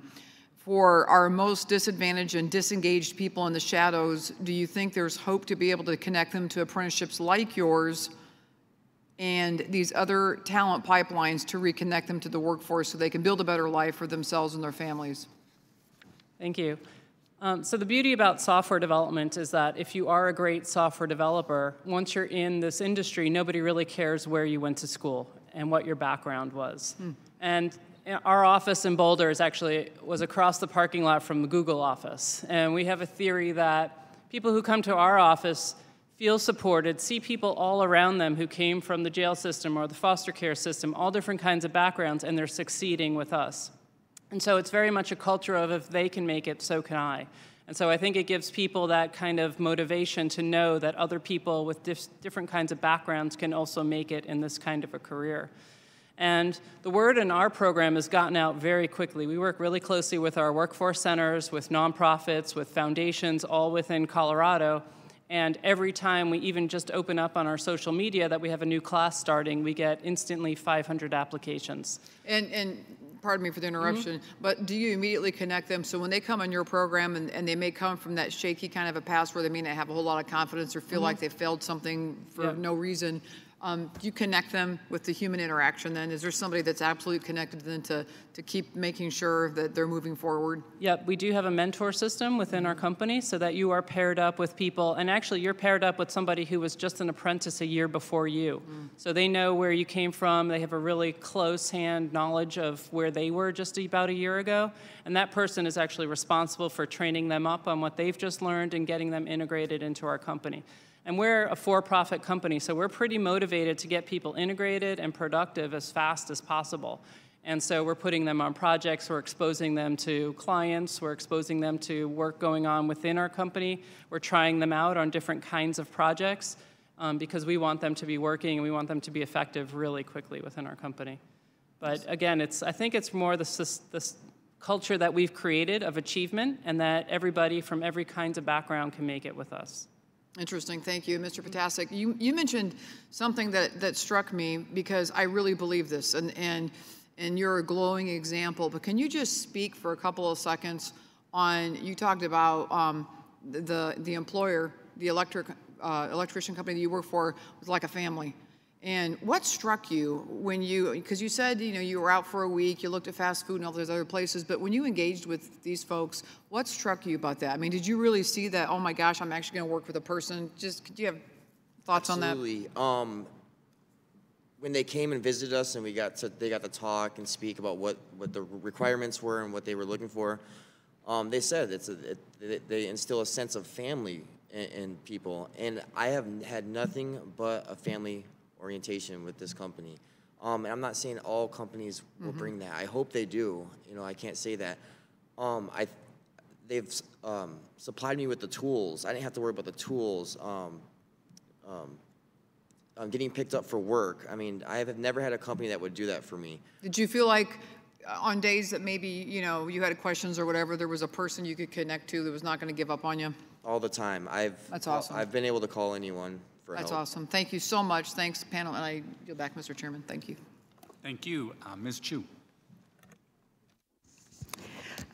For our most disadvantaged and disengaged people in the shadows, do you think there's hope to be able to connect them to apprenticeships like yours and these other talent pipelines to reconnect them to the workforce so they can build a better life for themselves and their families? Thank you. So the beauty about software development is that if you are a great software developer, once you're in this industry, nobody really cares where you went to school and what your background was. And our office in Boulder was across the parking lot from the Google office. And we have a theory that people who come to our office feel supported, see people all around them who came from the jail system or the foster care system, all different kinds of backgrounds, and they're succeeding with us. And so it's very much a culture of if they can make it, so can I. And so I think it gives people that kind of motivation to know that other people with different kinds of backgrounds can also make it in this kind of a career. And the word in our program has gotten out very quickly. We work really closely with our workforce centers, with nonprofits, with foundations, all within Colorado. And every time we even just open up on our social media that we have a new class starting, we get instantly 500 applications. And pardon me for the interruption, but do you immediately connect them? So when they come on your program and they may come from that shaky kind of a past where they may not have a whole lot of confidence or feel like they failed something for no reason, do you connect them with the human interaction then? Is there somebody that's absolutely connected to them to keep making sure that they're moving forward? Yep, we do have a mentor system within our company so that you are paired up with people, and actually you're paired up with somebody who was just an apprentice a year before you. So they know where you came from, they have a really close hand knowledge of where they were just about a year ago, and that person is actually responsible for training them up on what they've just learned and getting them integrated into our company. And we're a for-profit company, so we're pretty motivated to get people integrated and productive as fast as possible. And so we're putting them on projects, we're exposing them to clients, we're exposing them to work going on within our company. We're trying them out on different kinds of projects because we want them to be working and we want them to be effective really quickly within our company. But again, I think it's more this culture that we've created of achievement and that everybody from every kind of background can make it with us. Interesting, thank you. Mr. Potasic, you mentioned something that struck me because I really believe this, and you're a glowing example, but can you just speak for a couple of seconds on, you talked about the employer, the electrician company that you work for was like a family. And what struck you when because you said, you were out for a week, you looked at fast food and all those other places, but when you engaged with these folks, what struck you about that? I mean, did you really see that, oh my gosh, I'm actually gonna work with a person? Could you have thoughts on that? Absolutely. When they came and visited us and they got to talk and speak about what the requirements were and what they were looking for, they said they instill a sense of family in people. And I have had nothing but a family orientation with this company. And I'm not saying all companies will bring that. I hope they do. I can't say that. They've supplied me with the tools. I didn't have to worry about the tools. Getting picked up for work. I mean, I have never had a company that would do that for me. Did you feel like on days that maybe, you had questions or whatever, there was a person you could connect to that was not going to give up on you? All the time. That's awesome. I've been able to call anyone for help. That's awesome. Thank you so much. Thanks, panel. And I yield back, Mr. Chairman. Thank you. Thank you. Ms. Chu.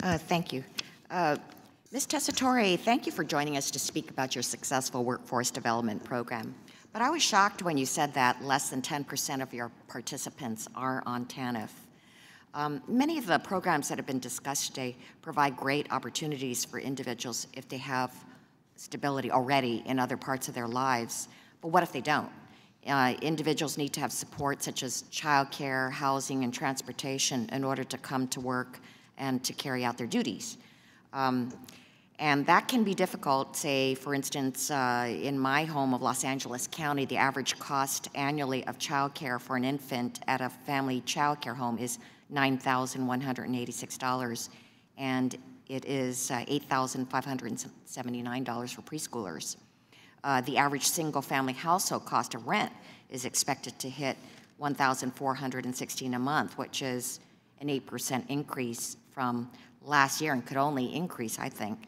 Thank you. Ms. Tessitore, thank you for joining us to speak about your successful workforce development program. But I was shocked when you said that less than 10% of your participants are on TANF. Many of the programs that have been discussed today provide great opportunities for individuals if they have stability already in other parts of their lives. But what if they don't? Individuals need to have support such as childcare, housing, and transportation in order to come to work and to carry out their duties. And that can be difficult. Say, for instance, in my home of Los Angeles County, the average cost annually of childcare for an infant at a family childcare home is $9,186, and it is $8,579 for preschoolers. The average single-family household cost of rent is expected to hit $1,416 a month, which is an 8% increase from last year and could only increase, I think.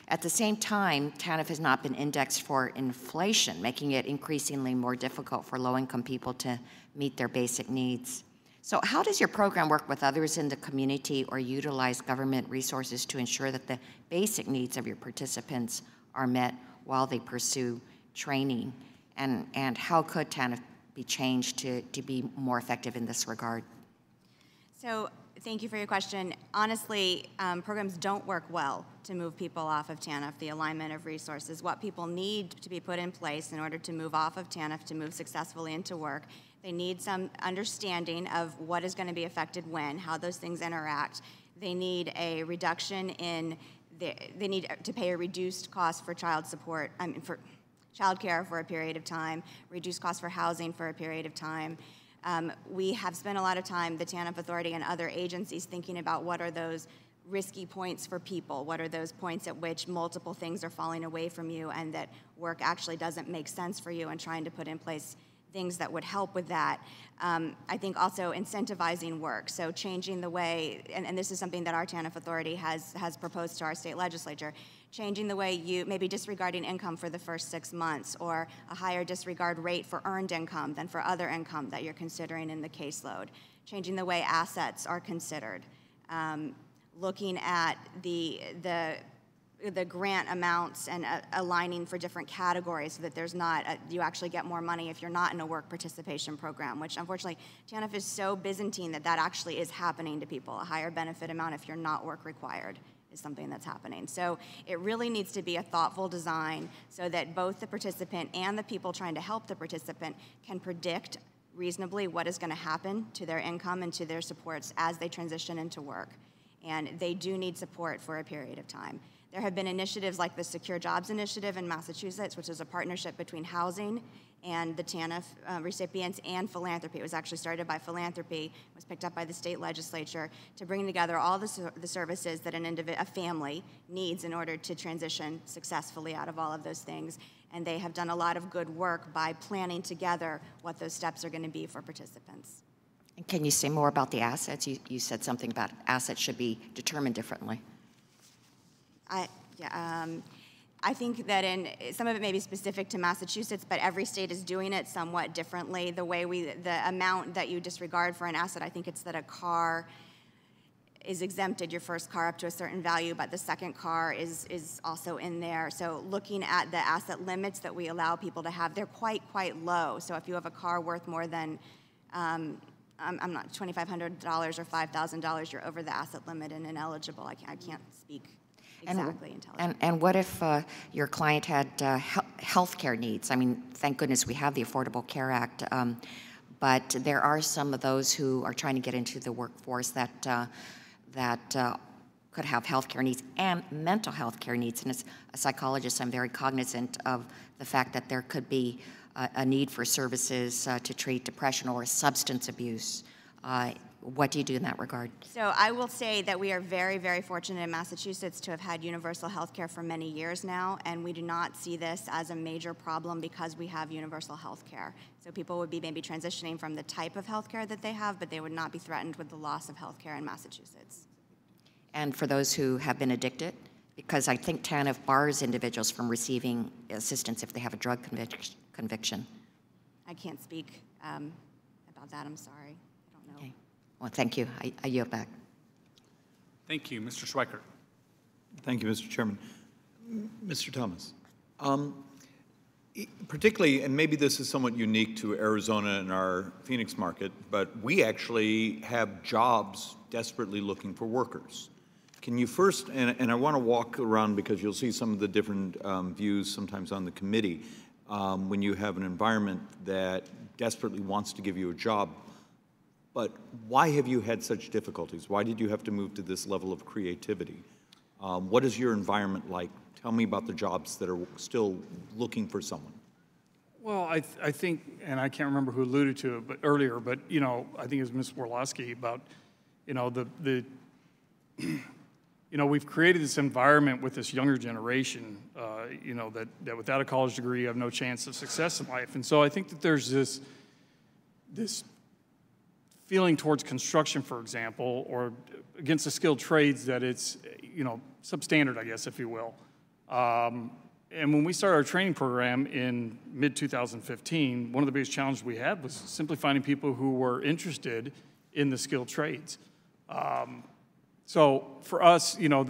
At the same time, TANF has not been indexed for inflation, making it increasingly more difficult for low-income people to meet their basic needs. So how does your program work with others in the community or utilize government resources to ensure that the basic needs of your participants are met while they pursue training? And how could TANF be changed to be more effective in this regard? So Thank you for your question. Honestly, programs don't work well to move people off of TANF, the alignment of resources. What people need to be put in place in order to move off of TANF to move successfully into work, they need some understanding of what is going to be affected when, how those things interact. They need a reduction in, they need to pay a reduced cost for child support, for child care for a period of time, reduced cost for housing for a period of time. We have spent a lot of time, the TANF Authority and other agencies, thinking about what are those risky points for people, what are those points at which multiple things are falling away from you and that work actually doesn't make sense for you, and trying to put in place things that would help with that. I think also incentivizing work, so changing the way, and this is something that our TANF Authority has proposed to our state legislature, changing the way you, maybe disregarding income for the first 6 months, or a higher disregard rate for earned income than for other income that you're considering in the caseload, changing the way assets are considered, looking at the grant amounts and aligning for different categories so that there's not, you actually get more money if you're not in a work participation program, which unfortunately TANF is so Byzantine that actually is happening to people. A higher benefit amount if you're not work required is something that's happening. So it really needs to be a thoughtful design so that both the participant and the people trying to help the participant can predict reasonably what is going to happen to their income and to their supports as they transition into work. And they do need support for a period of time. There have been initiatives like the Secure Jobs Initiative in Massachusetts, which is a partnership between housing and the TANF recipients and philanthropy. It was actually started by philanthropy, was picked up by the state legislature to bring together all the services that a family needs in order to transition successfully out of all of those things. And they have done a lot of good work by planning together what those steps are going to be for participants. And can you say more about the assets? You said something about assets should be determined differently. I think that some of it may be specific to Massachusetts, but every state is doing it somewhat differently. The amount that you disregard for an asset, I think it's that a car is exempted, your first car up to a certain value, but the second car is also in there. So looking at the asset limits that we allow people to have, they're quite low. So if you have a car worth more than, I'm not $2,500 or $5,000, you're over the asset limit and ineligible. I can't speak exactly intelligently. And what if your client had health care needs? I mean, thank goodness we have the Affordable Care Act, but there are some of those who are trying to get into the workforce that could have health care needs and mental health care needs. And as a psychologist, I'm very cognizant of the fact that there could be a need for services to treat depression or substance abuse. What do you do in that regard? So I will say that we are very fortunate in Massachusetts to have had universal health care for many years now, and we do not see this as a major problem because we have universal health care. So people would be maybe transitioning from the type of health care that they have, but they would not be threatened with the loss of health care in Massachusetts. And for those who have been addicted? Because I think TANF bars individuals from receiving assistance if they have a drug conviction. I can't speak about that, I'm sorry. I don't know. Okay. Well, thank you. I yield back. Thank you. Mr. Schweikert. Thank you, Mr. Chairman. Mr. Thomas, particularly, and maybe this is somewhat unique to Arizona and our Phoenix market, but we actually have jobs desperately looking for workers. Can you first, and I want to walk around because you'll see some of the different views sometimes on the committee, when you have an environment that desperately wants to give you a job, but why have you had such difficulties? Why did you have to move to this level of creativity? What is your environment like? Tell me about the jobs that are still looking for someone. Well, I think, and I can't remember who alluded to it earlier, but you know, I think it was Ms. Worlowski about, you know, you know, we've created this environment with this younger generation, you know, that without a college degree have no chance of success in life. And so I think that there's this feeling towards construction, for example, or against the skilled trades that it's, you know, substandard, I guess, if you will. And when we started our training program in mid-2015, one of the biggest challenges we had was simply finding people who were interested in the skilled trades. So for us, you know,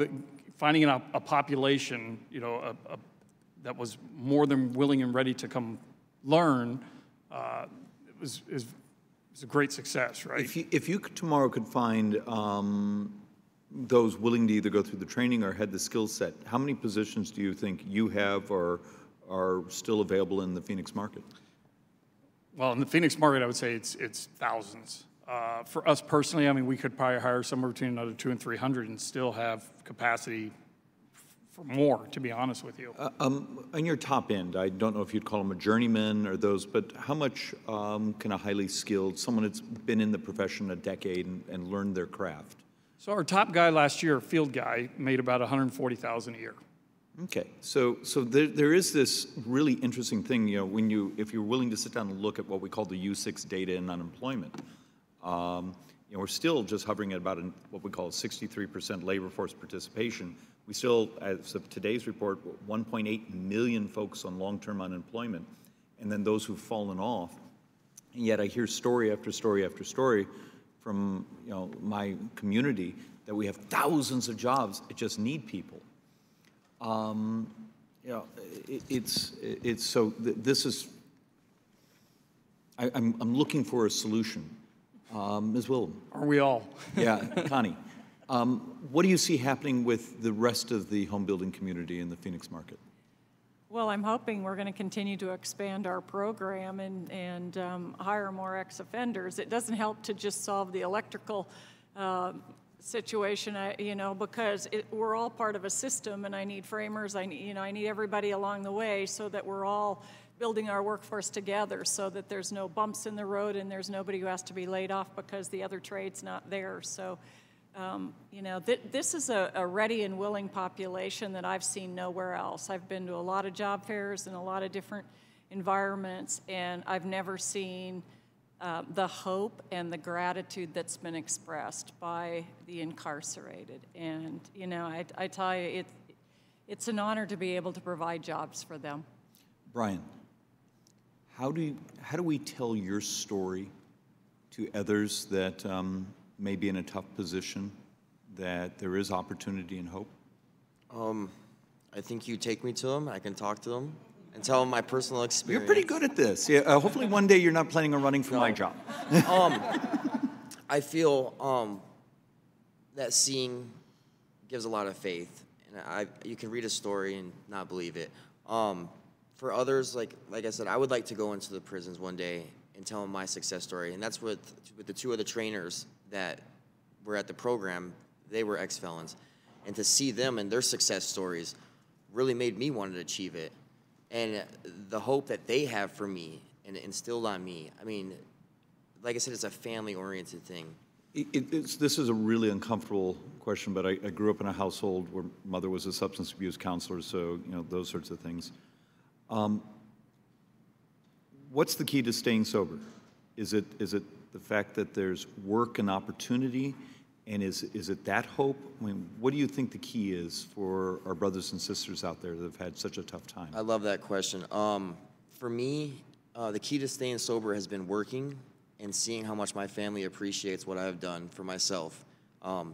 finding a population, you know, that was more than willing and ready to come learn is it's a great success, right? If you tomorrow could find those willing to either go through the training or had the skill set, how many positions do you think you have or are still available in the Phoenix market? Well, in the Phoenix market, I would say it's thousands. For us personally, I mean, we could probably hire somewhere between another 200 and 300 and still have capacity for more, to be honest with you. On your top end, I don't know if you'd call them a journeyman or those, but how much can a highly skilled, someone that's been in the profession a decade and learned their craft? So our top guy last year, field guy, made about $140,000 a year. Okay, so there is this really interesting thing, you know, if you're willing to sit down and look at what we call the U6 data in unemployment, you know, we're still just hovering at about what we call 63% labor force participation. We still, as of today's report, 1.8 million folks on long-term unemployment, and then those who've fallen off. And yet I hear story after story after story from, you know, my community that we have thousands of jobs that just need people. You know, this is, I'm looking for a solution. Ms. Wilhelm. Are we all? Yeah, Connie. What do you see happening with the rest of the home building community in the Phoenix market? Well, I'm hoping we're going to continue to expand our program and hire more ex-offenders. It doesn't help to just solve the electrical situation, you know, because we're all part of a system, and I need framers. I need everybody along the way so that we're all building our workforce together, so that there's no bumps in the road and there's nobody who has to be laid off because the other trade's not there. So, you know, this is a ready and willing population that I've seen nowhere else. I've been to a lot of job fairs in a lot of different environments, and I've never seen the hope and the gratitude that's been expressed by the incarcerated. And, you know, I tell you, it's an honor to be able to provide jobs for them. Brian, how do we tell your story to others that may be in a tough position, that there is opportunity and hope? I think you take me to them, I can talk to them, and tell them my personal experience. You're pretty good at this. Yeah, hopefully one day you're not planning on running for my job. I feel that seeing gives a lot of faith, and you can read a story and not believe it. For others, like I said, I would like to go into the prisons one day and tell them my success story, and that's with the two other trainers that were at the program. They were ex-felons, and to see them and their success stories really made me want to achieve it. And the hope that they have for me and instilled on me, I mean, like I said, it's a family-oriented thing. This is a really uncomfortable question, but I grew up in a household where mother was a substance abuse counselor, so, you know, those sorts of things. What's the key to staying sober? Is it the fact that there's work and opportunity, and is it that hope? I mean, what do you think the key is for our brothers and sisters out there that have had such a tough time? I love that question. For me, the key to staying sober has been working and seeing how much my family appreciates what I've done for myself.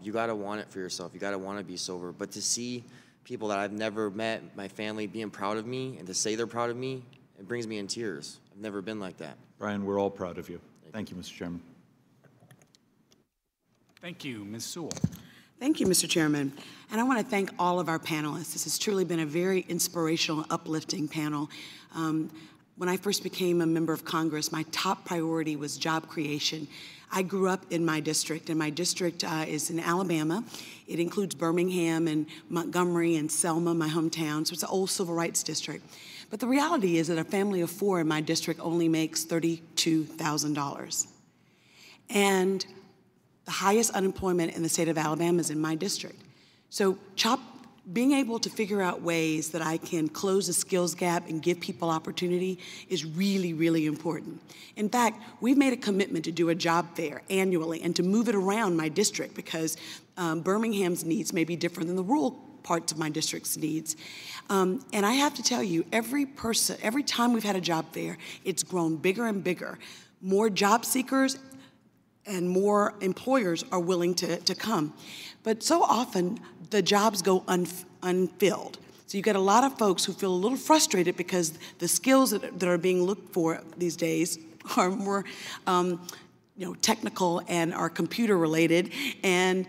You gotta want it for yourself. You gotta want to be sober. But to see people that I've never met, my family, being proud of me, and to say they're proud of me, it brings me in tears. I've never been like that. Brian, we're all proud of you. Thank you, Mr. Chairman. Thank you. Ms. Sewell. Thank you, Mr. Chairman. And I want to thank all of our panelists. This has truly been a very inspirational, uplifting panel. When I first became a member of Congress, my top priority was job creation. I grew up in my district, and my district is in Alabama. It includes Birmingham and Montgomery and Selma, my hometown, so it's an old civil rights district. But the reality is that a family of four in my district only makes $32,000. And the highest unemployment in the state of Alabama is in my district. So being able to figure out ways that I can close the skills gap and give people opportunity is really, really important. In fact, we've made a commitment to do a job fair annually and to move it around my district because Birmingham's needs may be different than the rural parts of my district's needs. And I have to tell you, every time we've had a job fair, it's grown bigger and bigger. More job seekers and more employers are willing to come. But so often, the jobs go unfilled. So you get a lot of folks who feel a little frustrated because the skills that are being looked for these days are more, technical and are computer related. And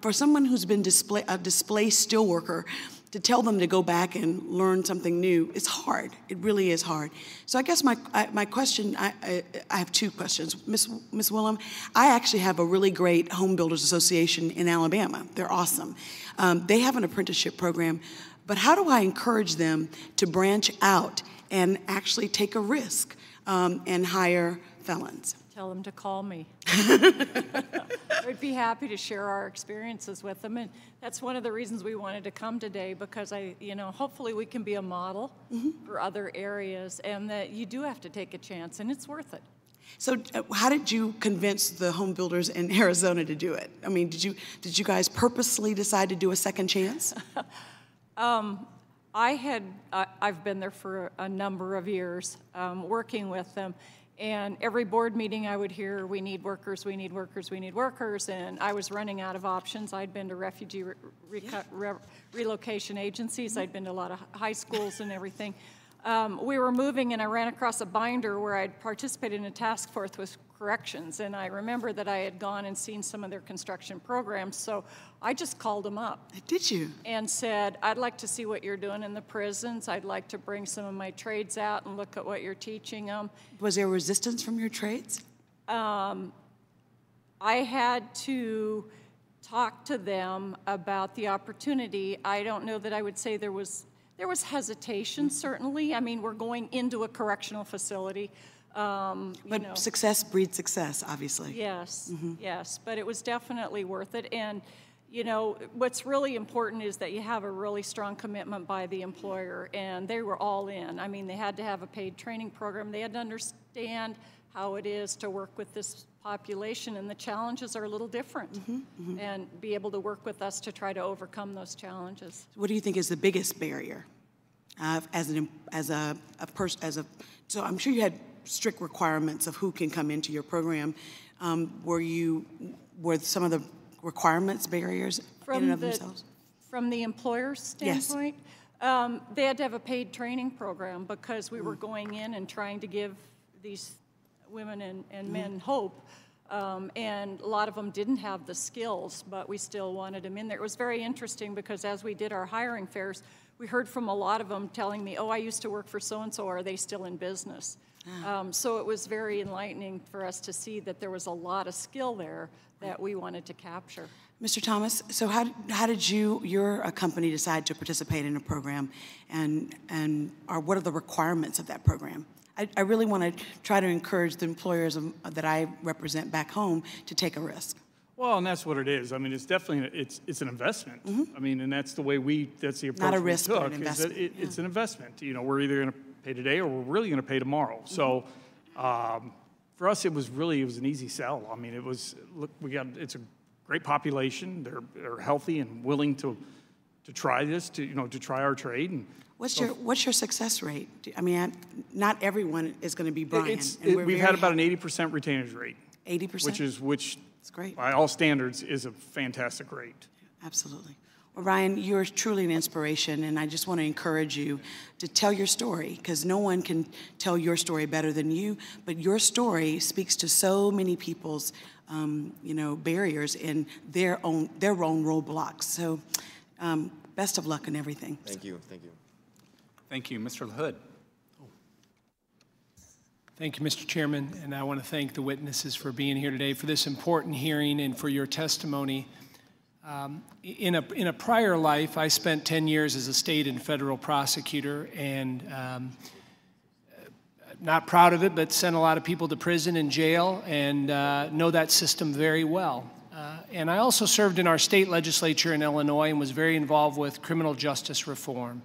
for someone who's been a displaced steelworker, to tell them to go back and learn something new, it's hard. It really is hard. So I guess my question, I have two questions. Ms. Wilhelm, I actually have a really great home builders association in Alabama. They're awesome. They have an apprenticeship program, but how do I encourage them to branch out and actually take a risk and hire felons? Tell them to call me. I'd be happy to share our experiences with them, and that's one of the reasons we wanted to come today, because hopefully we can be a model for other areas, and that you do have to take a chance, and it's worth it. So how did you convince the home builders in Arizona to do it? I mean, did you guys purposely decide to do a second chance? I've been there for a number of years, working with them. And every board meeting I would hear, we need workers, we need workers, we need workers, and I was running out of options. I'd been to refugee relocation agencies, I'd been to a lot of high schools and everything. We were moving, and I ran across a binder where I'd participated in a task force with corrections, and I remember that I had gone and seen some of their construction programs, so I just called them up. Did you? And said, I'd like to see what you're doing in the prisons. I'd like to bring some of my trades out and look at what you're teaching them. Was there resistance from your trades? I had to talk to them about the opportunity. I don't know that I would say there was hesitation, certainly. I mean, we're going into a correctional facility. But success breeds success, obviously. Yes, yes, but it was definitely worth it. And, what's really important is that you have a really strong commitment by the employer, and they were all in. I mean, they had to have a paid training program. They had to understand how it is to work with this population, and the challenges are a little different, and be able to work with us to try to overcome those challenges. What do you think is the biggest barrier so I'm sure you had strict requirements of who can come into your program. Were some of the requirements barriers in and of themselves? From the employer's standpoint, yes. They had to have a paid training program, because we were going in and trying to give these women and men hope. And a lot of them didn't have the skills, but we still wanted them in there. It was very interesting, because as we did our hiring fairs, we heard from a lot of them telling me, oh, I used to work for so-and-so, are they still in business? So it was very enlightening for us to see that there was a lot of skill there that we wanted to capture. Mr. Thomas, so how did your company decide to participate in a program, or what are the requirements of that program? I really want to try to encourage the employers that I represent back home to take a risk. Well, and that's what it is. I mean, it's definitely, it's an investment. I mean, and that's the way that's the approach Not a risk, we took, but an investment. It's an investment. We're either going to pay today or we're really going to pay tomorrow. So for us, it was an easy sell. I mean, it's a great population. They're healthy and willing to try this, to try our trade. And what's your success rate? I mean, not everyone is going to be Brian. We've had about an 80% retainage rate. 80%? Which that's great. By all standards is a fantastic rate. Absolutely. Well, Ryan, you're truly an inspiration, and I just want to encourage you to tell your story, because no one can tell your story better than you, but your story speaks to so many people's barriers and their own roadblocks. So best of luck in everything. Thank you. Thank you. Thank you. Mr. LaHood. Thank you, Mr. Chairman, and I want to thank the witnesses for being here today for this important hearing and for your testimony. In a prior life, I spent 10 years as a state and federal prosecutor, and not proud of it, but sent a lot of people to prison and jail, and know that system very well. And I also served in our state legislature in Illinois and was very involved with criminal justice reform.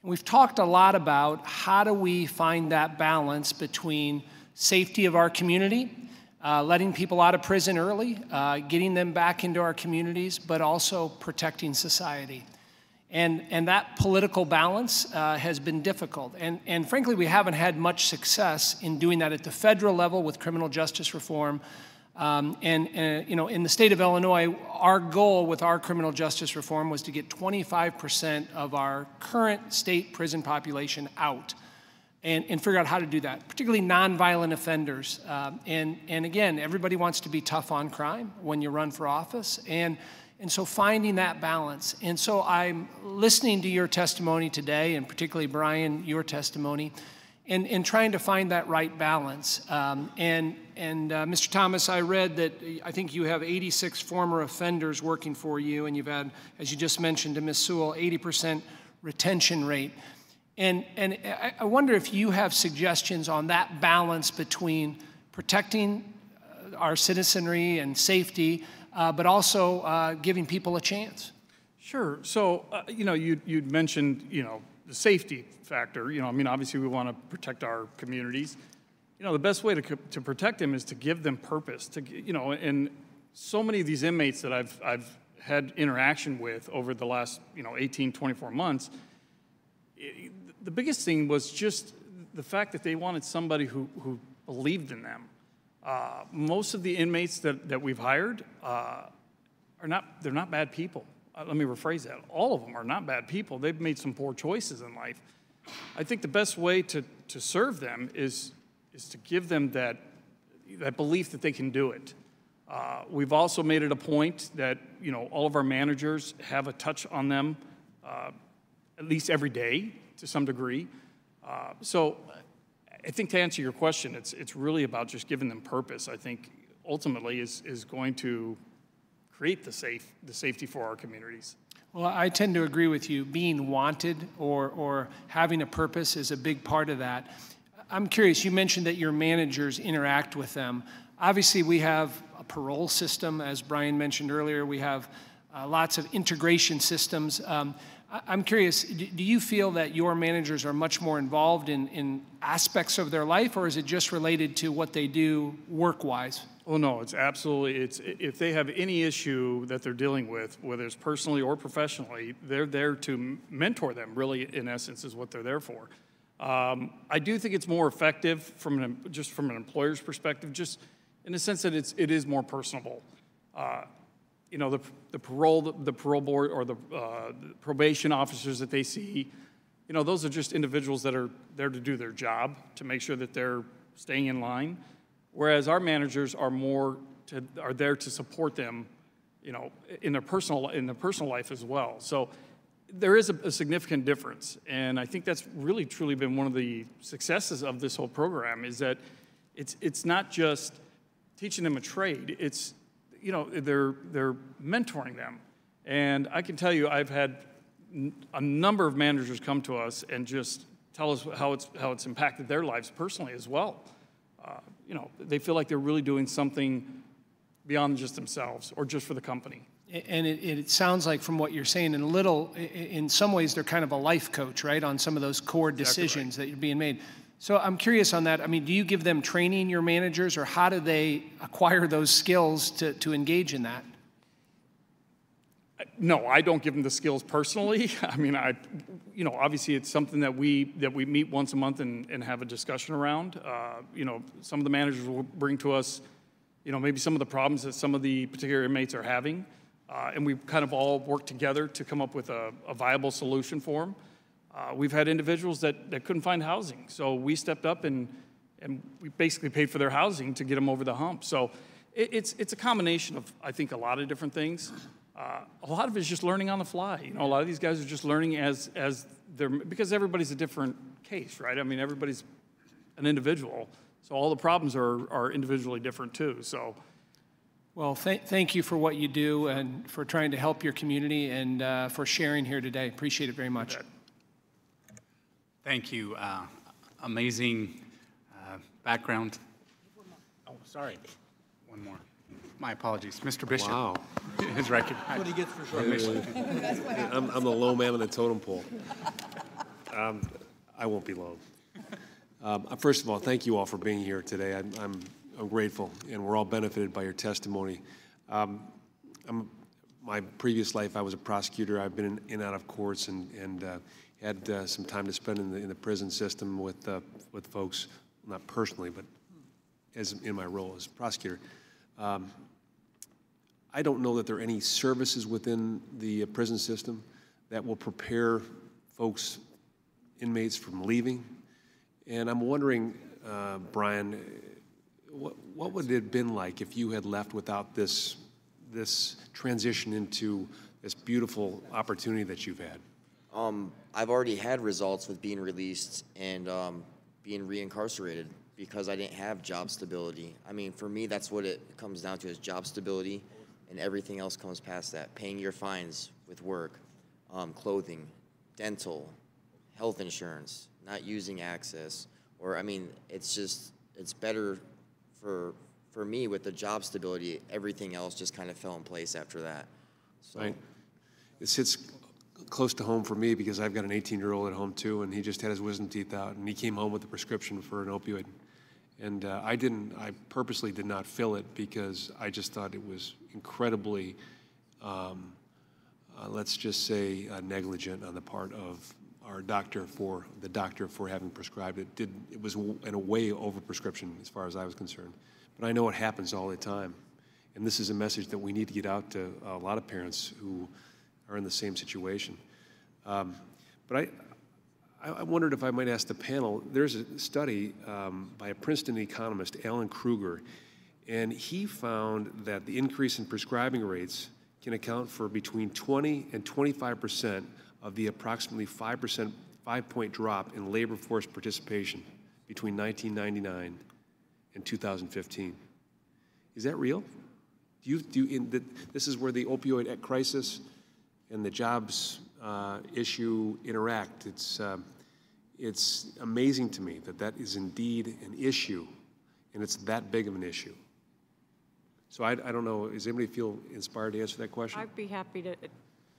We've talked a lot about how do we find that balance between safety of our community, letting people out of prison early, getting them back into our communities, but also protecting society. And that political balance has been difficult. And frankly, we haven't had much success in doing that at the federal level with criminal justice reform. In the state of Illinois, our goal with our criminal justice reform was to get 25% of our current state prison population out and figure out how to do that, particularly nonviolent offenders. And again, everybody wants to be tough on crime when you run for office. And so finding that balance. And so I'm listening to your testimony today, and particularly, Brian, your testimony, and trying to find that right balance. Mr. Thomas, I read that I think you have 86 former offenders working for you, and you've had, as you just mentioned to Ms. Sewell, 80% retention rate. And I wonder if you have suggestions on that balance between protecting our citizenry and safety, but also giving people a chance. Sure. So, you'd mentioned, the safety factor. Obviously we want to protect our communities. The best way to protect them is to give them purpose. And so many of these inmates that I've had interaction with over the last, 18, 24 months, the biggest thing was just the fact that they wanted somebody who believed in them. Most of the inmates that we've hired they're not bad people. Let me rephrase that. All of them are not bad people. They've made some poor choices in life. I think the best way to serve them is to give them that belief that they can do it. We've also made it a point that all of our managers have a touch on them at least every day to some degree. So I think to answer your question, it's really about just giving them purpose. I think ultimately is going to create the safety for our communities. Well, I tend to agree with you. Being wanted or having a purpose is a big part of that. I'm curious, you mentioned that your managers interact with them. Obviously, we have a parole system, as Brian mentioned earlier. We have lots of integration systems. I'm curious, do you feel that your managers are much more involved in aspects of their life, or is it just related to what they do work-wise? Well, no, it's absolutely, if they have any issue that they're dealing with, whether it's personally or professionally, they're there to mentor them, really, in essence, is what they're there for. I do think it's more effective from an employer's perspective, just in the sense that it is more personable. The parole board or the probation officers that they see, those are just individuals that are there to do their job, to make sure that they're staying in line. Whereas our managers are there to support them, in their personal life as well. So there is a significant difference, and I think that's really truly been one of the successes of this whole program, is that it's not just teaching them a trade. It's they're mentoring them, and I can tell you I've had a number of managers come to us and just tell us how it's impacted their lives personally as well. They feel like they're really doing something beyond just themselves or just for the company. And it sounds like from what you're saying, in some ways, they're kind of a life coach, right, on some of those core decisions that are being made. So I'm curious on that. I mean, do you give them training, your managers, or how do they acquire those skills to engage in that? No, I don't give them the skills personally. I mean, obviously it's something that we meet once a month and have a discussion around. Some of the managers will bring to us, maybe some of the problems that some of the particular inmates are having, and we kind of all work together to come up with a viable solution for them. We've had individuals that couldn't find housing, so we stepped up and we basically paid for their housing to get them over the hump. So it's a combination of, I think, a lot of different things. A lot of it is just learning on the fly. A lot of these guys are just learning as they're, because everybody's a different case, right? I mean, everybody's an individual, so all the problems are individually different too. So, well, thank you for what you do and for trying to help your community and for sharing here today. Appreciate it very much. Thank you. Amazing background. Oh, sorry. One more. My apologies. Mr. Bishop. Wow. His record. That's what he gets for sure. I'm the low man on the totem pole. I won't be long. First of all, thank you all for being here today. I'm grateful, and we're all benefited by your testimony. My previous life, I was a prosecutor. I've been in and out of courts and had some time to spend in the prison system with folks, not personally, but as in my role as prosecutor. I don't know that there are any services within the prison system that will prepare folks, inmates, from leaving And I'm wondering, Brian, what would it have been like if you had left without this transition into this beautiful opportunity that you've had? I've already had results with being released and being reincarcerated because I didn't have job stability. I mean, for me, that's what it comes down to, is job stability, and everything else comes past that. Paying your fines with work, clothing, dental, health insurance, not using access, or, I mean, it's better for me with the job stability. Everything else just kind of fell in place after that. So. Right. It sits close to home for me because I've got an 18-year-old at home too, and he just had his wisdom teeth out, and he came home with a prescription for an opioid. And I purposely did not fill it because I just thought it was incredibly, let's just say, negligent on the part of our doctor for having prescribed it. It was in a way overprescription as far as I was concerned. But I know it happens all the time. And this is a message that we need to get out to a lot of parents who are in the same situation. But I wondered if I might ask the panel, there's a study by a Princeton economist, Alan Kruger, and he found that the increase in prescribing rates can account for between 20 and 25% of the approximately 5-point drop in labor force participation between 1999 and 2015. Is that real? This is where the opioid crisis and the jobs issue interact. It's amazing to me that is indeed an issue, and it's that big of an issue. So I don't know, does anybody feel inspired to answer that question? I'd be happy to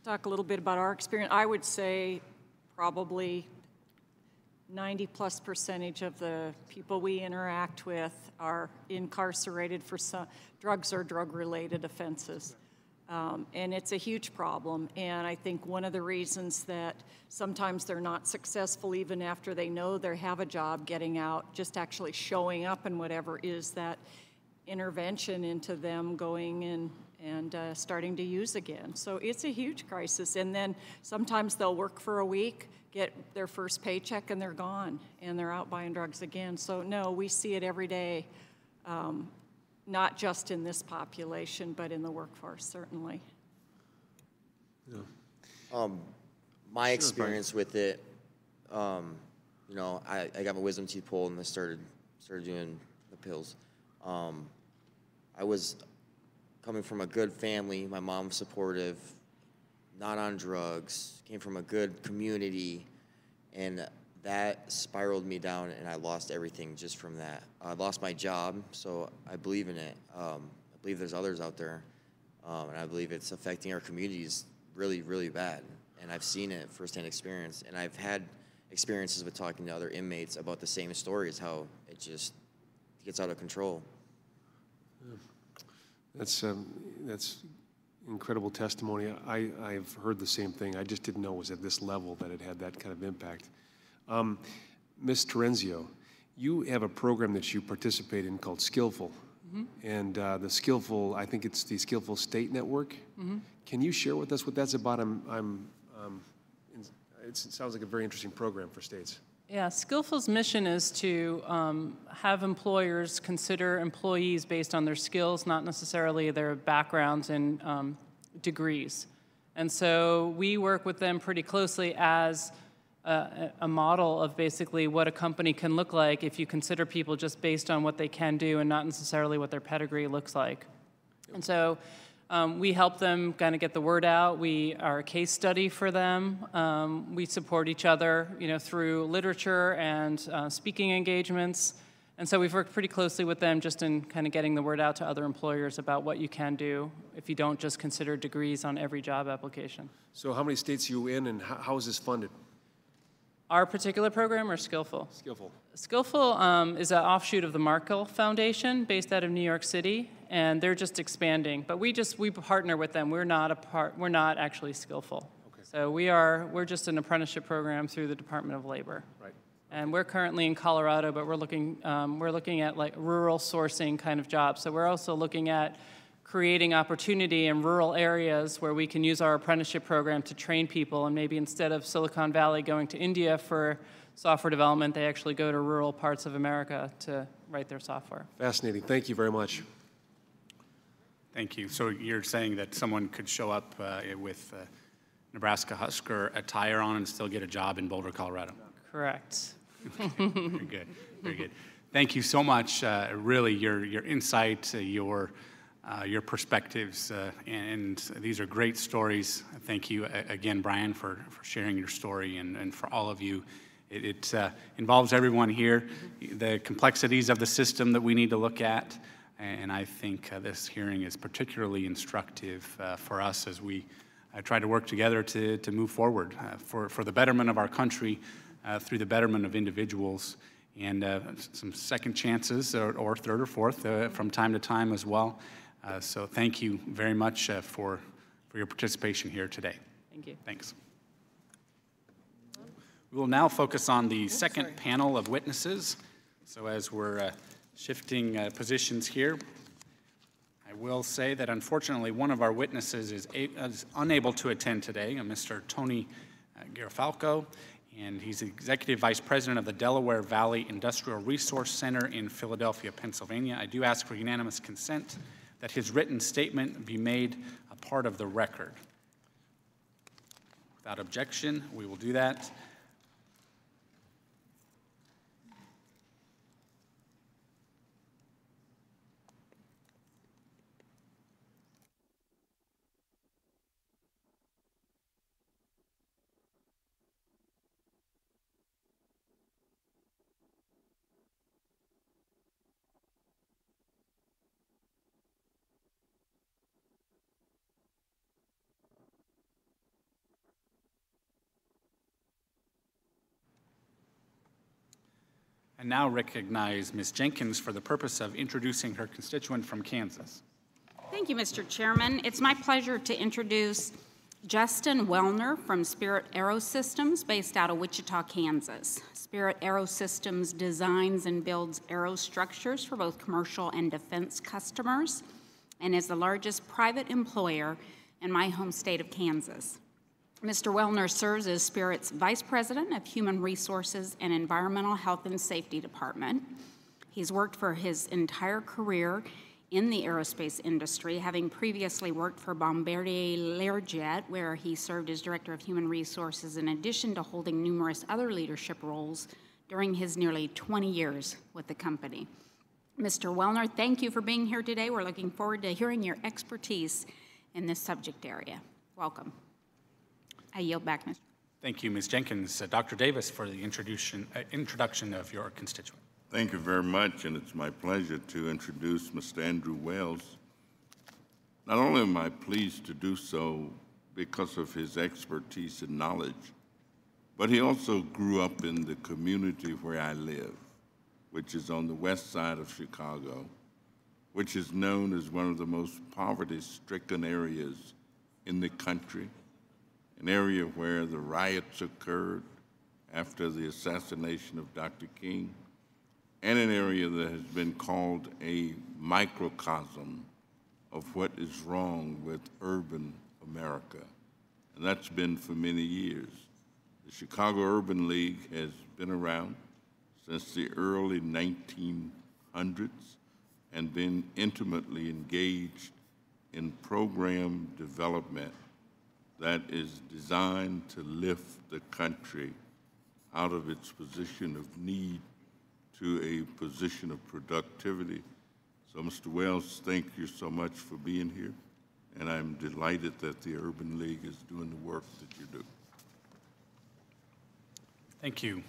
talk a little bit about our experience. I would say probably 90+% of the people we interact with are incarcerated for some drugs or drug-related offenses. And it's a huge problem. And I think one of the reasons that sometimes they're not successful even after they know they have a job getting out, just actually showing up and whatever, is that intervention into them going and starting to use again. So it's a huge crisis. And then sometimes they'll work for a week, get their first paycheck, and they're gone, and they're out buying drugs again. So no, we see it every day, not just in this population, but in the workforce, certainly. Yeah. My experience with it, you know, I got my wisdom teeth pulled and I started doing the pills. I was coming from a good family. My mom was supportive, not on drugs, came from a good community, and that spiraled me down, and I lost everything just from that. I lost my job, so I believe in it. I believe there's others out there, and I believe it's affecting our communities really, really bad. And I've seen it firsthand experience, and I've had experiences with talking to other inmates about the same stories, how it just gets out of control. Yeah. That's incredible testimony. I've heard the same thing. I just didn't know it was at this level that it had that kind of impact. Ms. Terenzi, you have a program that you participate in called Skillful. Mm-hmm. And the Skillful, I think it's the Skillful State Network. Mm-hmm. Can you share with us what that's about? It sounds like a very interesting program for states. Yeah, Skillful's mission is to have employers consider employees based on their skills, not necessarily their backgrounds and degrees. And so we work with them pretty closely as a model of basically what a company can look like if you consider people just based on what they can do and not necessarily what their pedigree looks like. And so we help them kind of get the word out. We are a case study for them. We support each other, you know, through literature and speaking engagements. And so we've worked pretty closely with them just in kind of getting the word out to other employers about what you can do if you don't just consider degrees on every job application. So how many states are you in, and how is this funded? Our particular program or Skillful? Skillful. Skillful is an offshoot of the Markle Foundation based out of New York City, and they're just expanding. But we partner with them. We're not actually Skillful. Okay. So we're just an apprenticeship program through the Department of Labor. Right. And we're currently in Colorado, but we're looking at like rural sourcing kind of jobs. So we're also looking at creating opportunity in rural areas where we can use our apprenticeship program to train people, and maybe instead of Silicon Valley going to India for software development. They actually go to rural parts of America to write their software. Fascinating. Thank you very much. Thank you. So you're saying that someone could show up with Nebraska Husker attire on and still get a job in Boulder, Colorado? Correct. Very good. Very good. Thank you so much. Really, your insight, your perspectives, and these are great stories. Thank you again, Brian, for sharing your story, and for all of you. It involves everyone here, the complexities of the system that we need to look at, and I think this hearing is particularly instructive for us as we try to work together to move forward for the betterment of our country, through the betterment of individuals, and some second chances or third or fourth from time to time as well. So thank you very much for your participation here today. Thank you. Thanks. We will now focus on the second panel of witnesses. So as we're shifting positions here, I will say that unfortunately one of our witnesses is unable to attend today, Mr. Tony Garofalco, and he's the Executive Vice President of the Delaware Valley Industrial Resource Center in Philadelphia, Pennsylvania. I do ask for unanimous consent that his written statement be made a part of the record. Without objection, we will do that. I now recognize Ms. Jenkins for the purpose of introducing her constituent from Kansas. Thank you, Mr. Chairman. It's my pleasure to introduce Justin Wellner from Spirit Aerosystems, based out of Wichita, Kansas. Spirit Aerosystems designs and builds aerostructures for both commercial and defense customers, and is the largest private employer in my home state of Kansas. Mr. Wellner serves as Spirit's Vice President of Human Resources and Environmental Health and Safety Department. He's worked for his entire career in the aerospace industry, having previously worked for Bombardier Learjet, where he served as Director of Human Resources, in addition to holding numerous other leadership roles during his nearly 20 years with the company. Mr. Wellner, thank you for being here today. We're looking forward to hearing your expertise in this subject area. Welcome. I yield back, Mr. Thank you, Ms. Jenkins. Dr. Davis, for the introduction of your constituent. Thank you very much, and it's my pleasure to introduce Mr. Andrew Wells. Not only am I pleased to do so because of his expertise and knowledge, but he also grew up in the community where I live, which is on the west side of Chicago, which is known as one of the most poverty-stricken areas in the country, an area where the riots occurred after the assassination of Dr. King, and an area that has been called a microcosm of what is wrong with urban America. And that's been for many years. The Chicago Urban League has been around since the early 1900s and been intimately engaged in program development that is designed to lift the country out of its position of need to a position of productivity. So, Mr. Wells, thank you so much for being here, and I'm delighted that the Urban League is doing the work that you do. Thank you.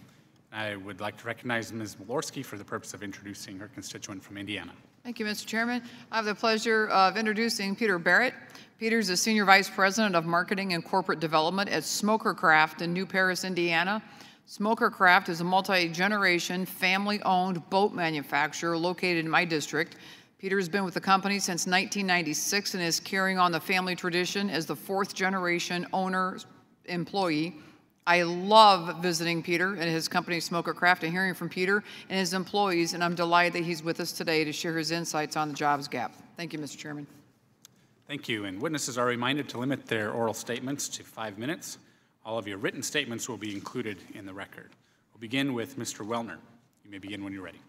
I would like to recognize Ms. Walorski for the purpose of introducing her constituent from Indiana. Thank you, Mr. Chairman. I have the pleasure of introducing Peter Barrett. Peter is the Senior Vice President of Marketing and Corporate Development at Smokercraft in New Paris, Indiana. Smokercraft is a multi-generation, family-owned boat manufacturer located in my district. Peter has been with the company since 1996 and is carrying on the family tradition as the fourth-generation owner-employee. I love visiting Peter and his company, Smokercraft, and hearing from Peter and his employees, and I'm delighted that he's with us today to share his insights on the jobs gap. Thank you, Mr. Chairman. Thank you, and witnesses are reminded to limit their oral statements to 5 minutes. All of your written statements will be included in the record. We'll begin with Mr. Wellner. You may begin when you're ready.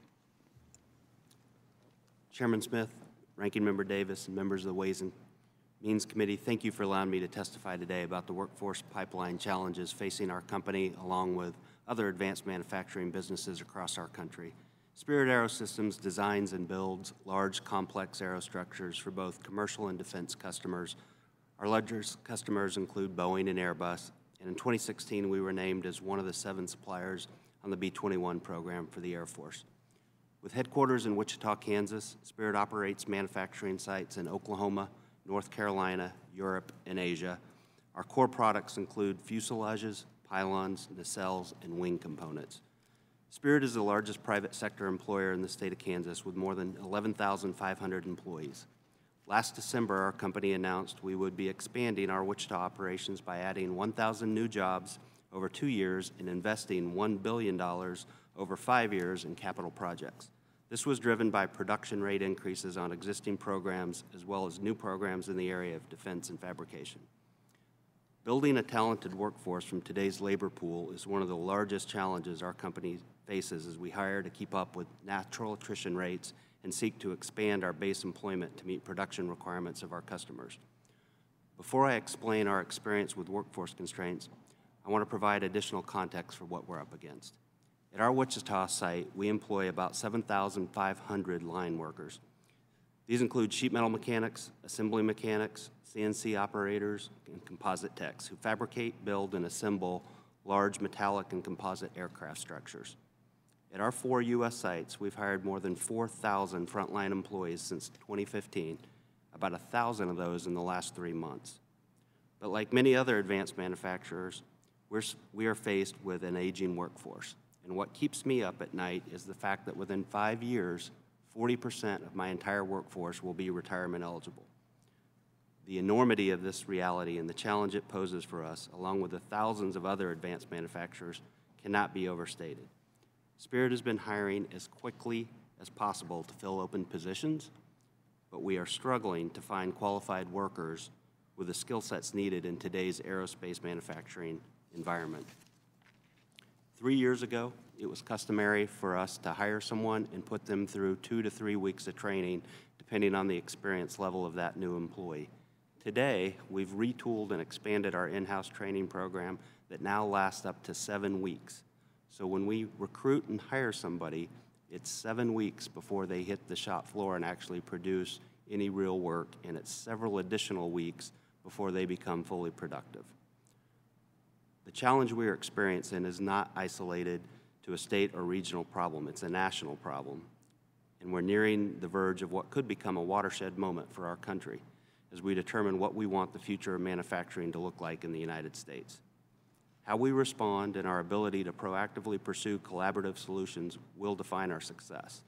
Chairman Smith, Ranking Member Davis, and members of the Ways and Means Committee, thank you for allowing me to testify today about the workforce pipeline challenges facing our company along with other advanced manufacturing businesses across our country. Spirit Aerosystems designs and builds large, complex aerostructures for both commercial and defense customers. Our largest customers include Boeing and Airbus, and in 2016 we were named as one of the 7 suppliers on the B-21 program for the Air Force. With headquarters in Wichita, Kansas, Spirit operates manufacturing sites in Oklahoma, North Carolina, Europe, and Asia. Our core products include fuselages, pylons, nacelles, and wing components. Spirit is the largest private sector employer in the state of Kansas with more than 11,500 employees. Last December, our company announced we would be expanding our Wichita operations by adding 1,000 new jobs over 2 years and investing $1 billion over 5 years in capital projects. This was driven by production rate increases on existing programs as well as new programs in the area of defense and fabrication. Building a talented workforce from today's labor pool is one of the largest challenges our company faces as we hire to keep up with natural attrition rates and seek to expand our base employment to meet production requirements of our customers. Before I explain our experience with workforce constraints, I want to provide additional context for what we're up against. At our Wichita site, we employ about 7,500 line workers. These include sheet metal mechanics, assembly mechanics, CNC operators, and composite techs who fabricate, build, and assemble large metallic and composite aircraft structures. At our 4 U.S. sites, we've hired more than 4,000 frontline employees since 2015, about 1,000 of those in the last 3 months. But like many other advanced manufacturers, we are faced with an aging workforce. And what keeps me up at night is the fact that within 5 years, 40% of my entire workforce will be retirement eligible. The enormity of this reality and the challenge it poses for us, along with the thousands of other advanced manufacturers, cannot be overstated. Spirit has been hiring as quickly as possible to fill open positions, but we are struggling to find qualified workers with the skill sets needed in today's aerospace manufacturing environment. 3 years ago, it was customary for us to hire someone and put them through 2 to 3 weeks of training, depending on the experience level of that new employee. Today, we've retooled and expanded our in-house training program that now lasts up to 7 weeks. So when we recruit and hire somebody, it's 7 weeks before they hit the shop floor and actually produce any real work, and it's several additional weeks before they become fully productive. The challenge we are experiencing is not isolated to a state or regional problem. It's a national problem. And we're nearing the verge of what could become a watershed moment for our country as we determine what we want the future of manufacturing to look like in the United States. How we respond and our ability to proactively pursue collaborative solutions will define our success.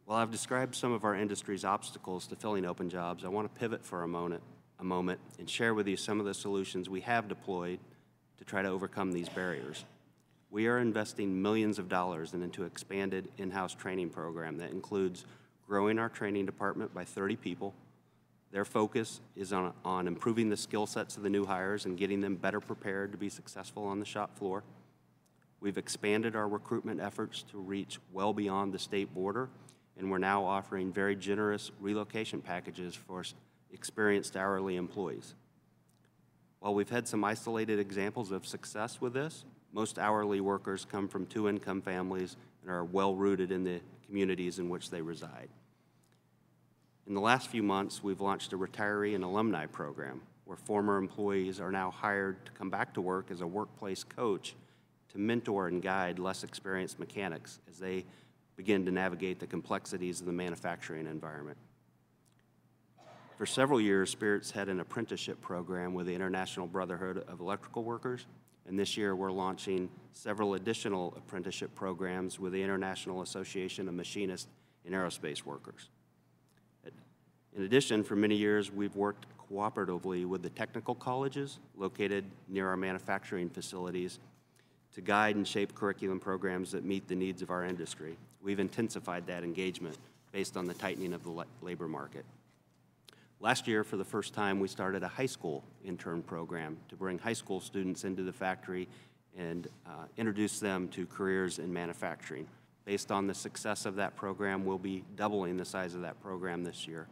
While I've described some of our industry's obstacles to filling open jobs, I want to pivot for a moment and share with you some of the solutions we have deployed to try to overcome these barriers. We are investing millions of dollars into an expanded in-house training program that includes growing our training department by 30 people. Their focus is on improving the skill sets of the new hires and getting them better prepared to be successful on the shop floor. We've expanded our recruitment efforts to reach well beyond the state border, and we're now offering very generous relocation packages for experienced hourly employees. While we've had some isolated examples of success with this, most hourly workers come from 2-income families and are well-rooted in the communities in which they reside. In the last few months, we've launched a retiree and alumni program where former employees are now hired to come back to work as a workplace coach to mentor and guide less experienced mechanics as they begin to navigate the complexities of the manufacturing environment. For several years, Spirit's had an apprenticeship program with the International Brotherhood of Electrical Workers, and this year we're launching several additional apprenticeship programs with the International Association of Machinists and Aerospace Workers. In addition, for many years, we've worked cooperatively with the technical colleges located near our manufacturing facilities to guide and shape curriculum programs that meet the needs of our industry. We've intensified that engagement based on the tightening of the labor market. Last year, for the first time, we started a high school intern program to bring high school students into the factory and introduce them to careers in manufacturing. Based on the success of that program, we'll be doubling the size of that program this year.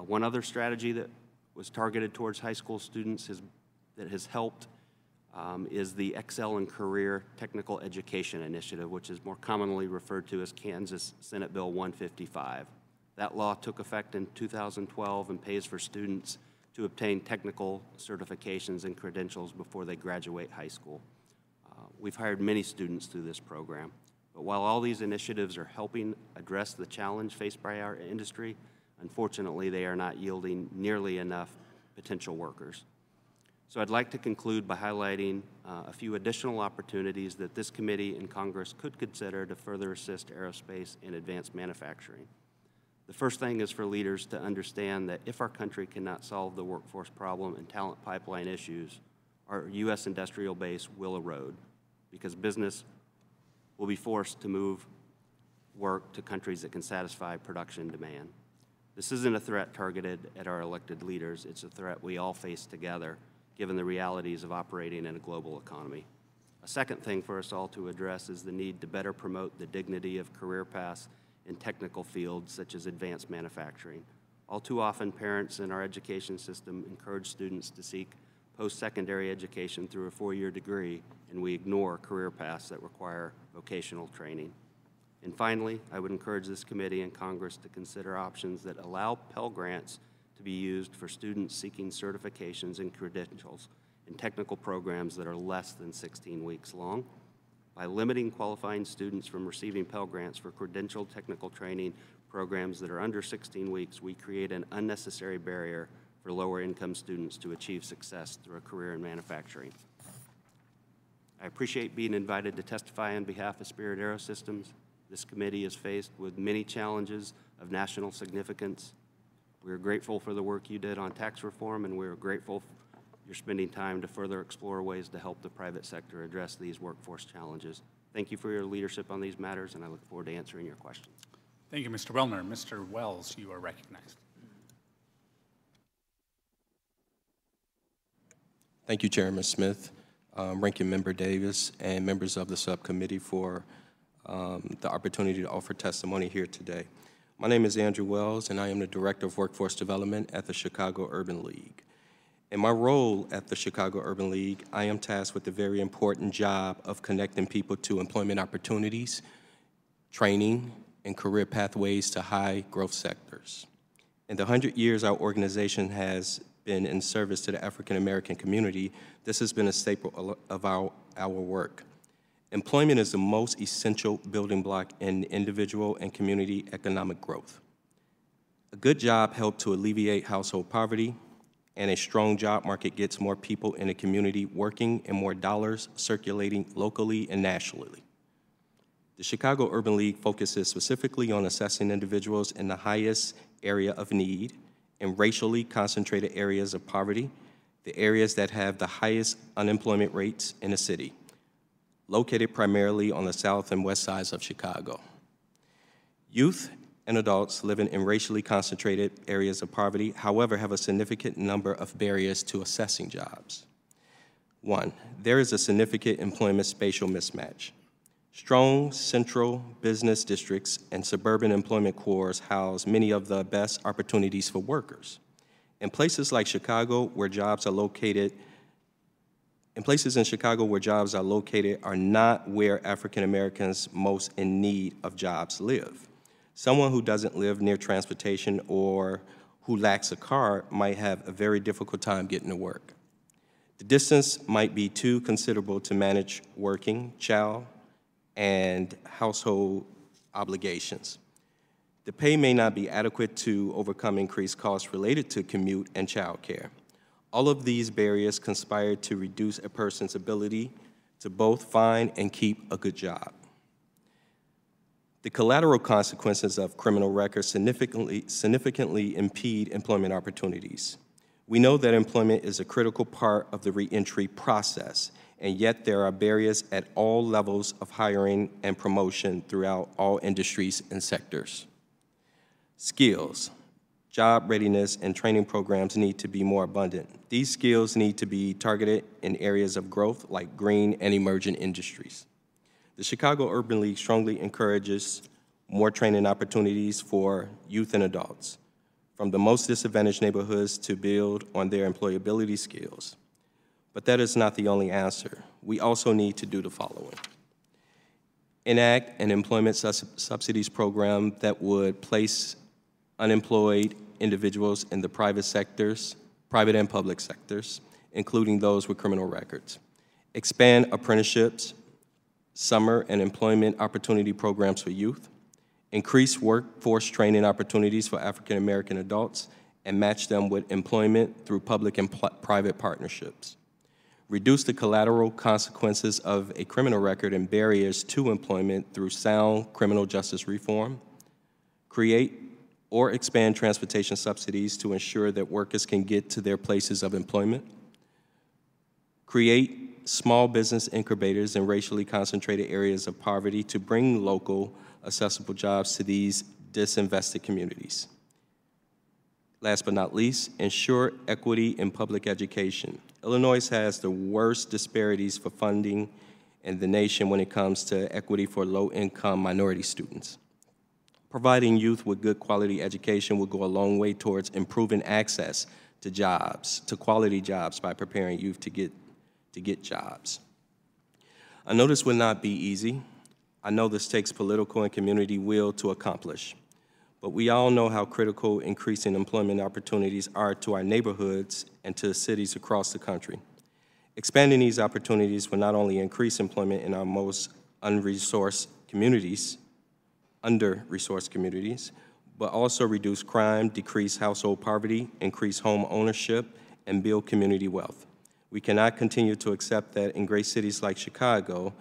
One other strategy that was targeted towards high school students that has helped is the Excel in Career Technical Education Initiative, which is more commonly referred to as Kansas Senate Bill 155. That law took effect in 2012 and pays for students to obtain technical certifications and credentials before they graduate high school. We've hired many students through this program, but while all these initiatives are helping address the challenge faced by our industry, unfortunately, they are not yielding nearly enough potential workers. So I'd like to conclude by highlighting a few additional opportunities that this committee and Congress could consider to further assist aerospace in advanced manufacturing. The first thing is for leaders to understand that if our country cannot solve the workforce problem and talent pipeline issues, our U.S. industrial base will erode because business will be forced to move work to countries that can satisfy production demand. This isn't a threat targeted at our elected leaders. It's a threat we all face together, given the realities of operating in a global economy. A second thing for us all to address is the need to better promote the dignity of career paths in technical fields such as advanced manufacturing. All too often, parents in our education system encourage students to seek post-secondary education through a four-year degree, and we ignore career paths that require vocational training. And finally, I would encourage this committee and Congress to consider options that allow Pell Grants to be used for students seeking certifications and credentials in technical programs that are less than 16 weeks long. By limiting qualifying students from receiving Pell Grants for credentialed technical training programs that are under 16 weeks, we create an unnecessary barrier for lower-income students to achieve success through a career in manufacturing. I appreciate being invited to testify on behalf of Spirit Aerosystems. This committee is faced with many challenges of national significance. We are grateful for the work you did on tax reform, and we are grateful you're spending time to further explore ways to help the private sector address these workforce challenges. Thank you for your leadership on these matters, and I look forward to answering your questions. Thank you, Mr. Wellner. Mr. Wells, you are recognized. Thank you, Chairman Smith, Ranking Member Davis, and members of the subcommittee for the opportunity to offer testimony here today. My name is Andrew Wells, and I am the Director of Workforce Development at the Chicago Urban League. In my role at the Chicago Urban League, I am tasked with the very important job of connecting people to employment opportunities, training, and career pathways to high growth sectors. In the 100 years our organization has been in service to the African American community, this has been a staple of our work. Employment is the most essential building block in individual and community economic growth. A good job helps to alleviate household poverty, and a strong job market gets more people in a community working and more dollars circulating locally and nationally. The Chicago Urban League focuses specifically on assessing individuals in the highest area of need in racially concentrated areas of poverty, the areas that have the highest unemployment rates in the city, located primarily on the south and west sides of Chicago. Youth and adults living in racially concentrated areas of poverty, however, have a significant number of barriers to accessing jobs. One, there is a significant employment spatial mismatch. Strong central business districts and suburban employment cores house many of the best opportunities for workers. In places like Chicago where jobs are located, are not where African Americans most in need of jobs live. Someone who doesn't live near transportation or who lacks a car might have a very difficult time getting to work. The distance might be too considerable to manage working, child, and household obligations. The pay may not be adequate to overcome increased costs related to commute and child care. All of these barriers conspire to reduce a person's ability to both find and keep a good job. The collateral consequences of criminal records significantly impede employment opportunities. We know that employment is a critical part of the reentry process, and yet there are barriers at all levels of hiring and promotion throughout all industries and sectors. Skills. job readiness, and training programs need to be more abundant. These skills need to be targeted in areas of growth like green and emerging industries. The Chicago Urban League strongly encourages more training opportunities for youth and adults from the most disadvantaged neighborhoods to build on their employability skills. But that is not the only answer. We also need to do the following. Enact an employment subsidies program that would place unemployed individuals in the private and public sectors, including those with criminal records. Expand apprenticeships, summer and employment opportunity programs for youth. Increase workforce training opportunities for African American adults and match them with employment through public and private partnerships. Reduce the collateral consequences of a criminal record and barriers to employment through sound criminal justice reform. Create or expand transportation subsidies to ensure that workers can get to their places of employment. Create small business incubators in racially concentrated areas of poverty to bring local accessible jobs to these disinvested communities. Last but not least, ensure equity in public education. Illinois has the worst disparities for funding in the nation when it comes to equity for low-income minority students. Providing youth with good quality education will go a long way towards improving access to jobs, to quality jobs, by preparing youth to get jobs. I know this will not be easy. I know this takes political and community will to accomplish. But we all know how critical increasing employment opportunities are to our neighborhoods and to cities across the country. Expanding these opportunities will not only increase employment in our most under-resourced communities, but also reduce crime, decrease household poverty, increase home ownership, and build community wealth. We cannot continue to accept that in great cities like Chicago,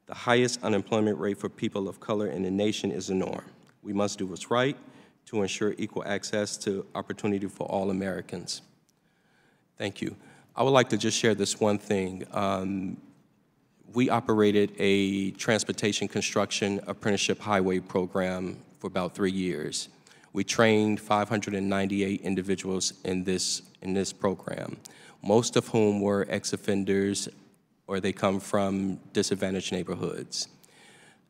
the highest unemployment rate for people of color in the nation is the norm. We must do what's right to ensure equal access to opportunity for all Americans. Thank you. I would like to just share this one thing. We operated a transportation construction apprenticeship highway program for about 3 years. We trained 598 individuals in this program, most of whom were ex-offenders or they come from disadvantaged neighborhoods.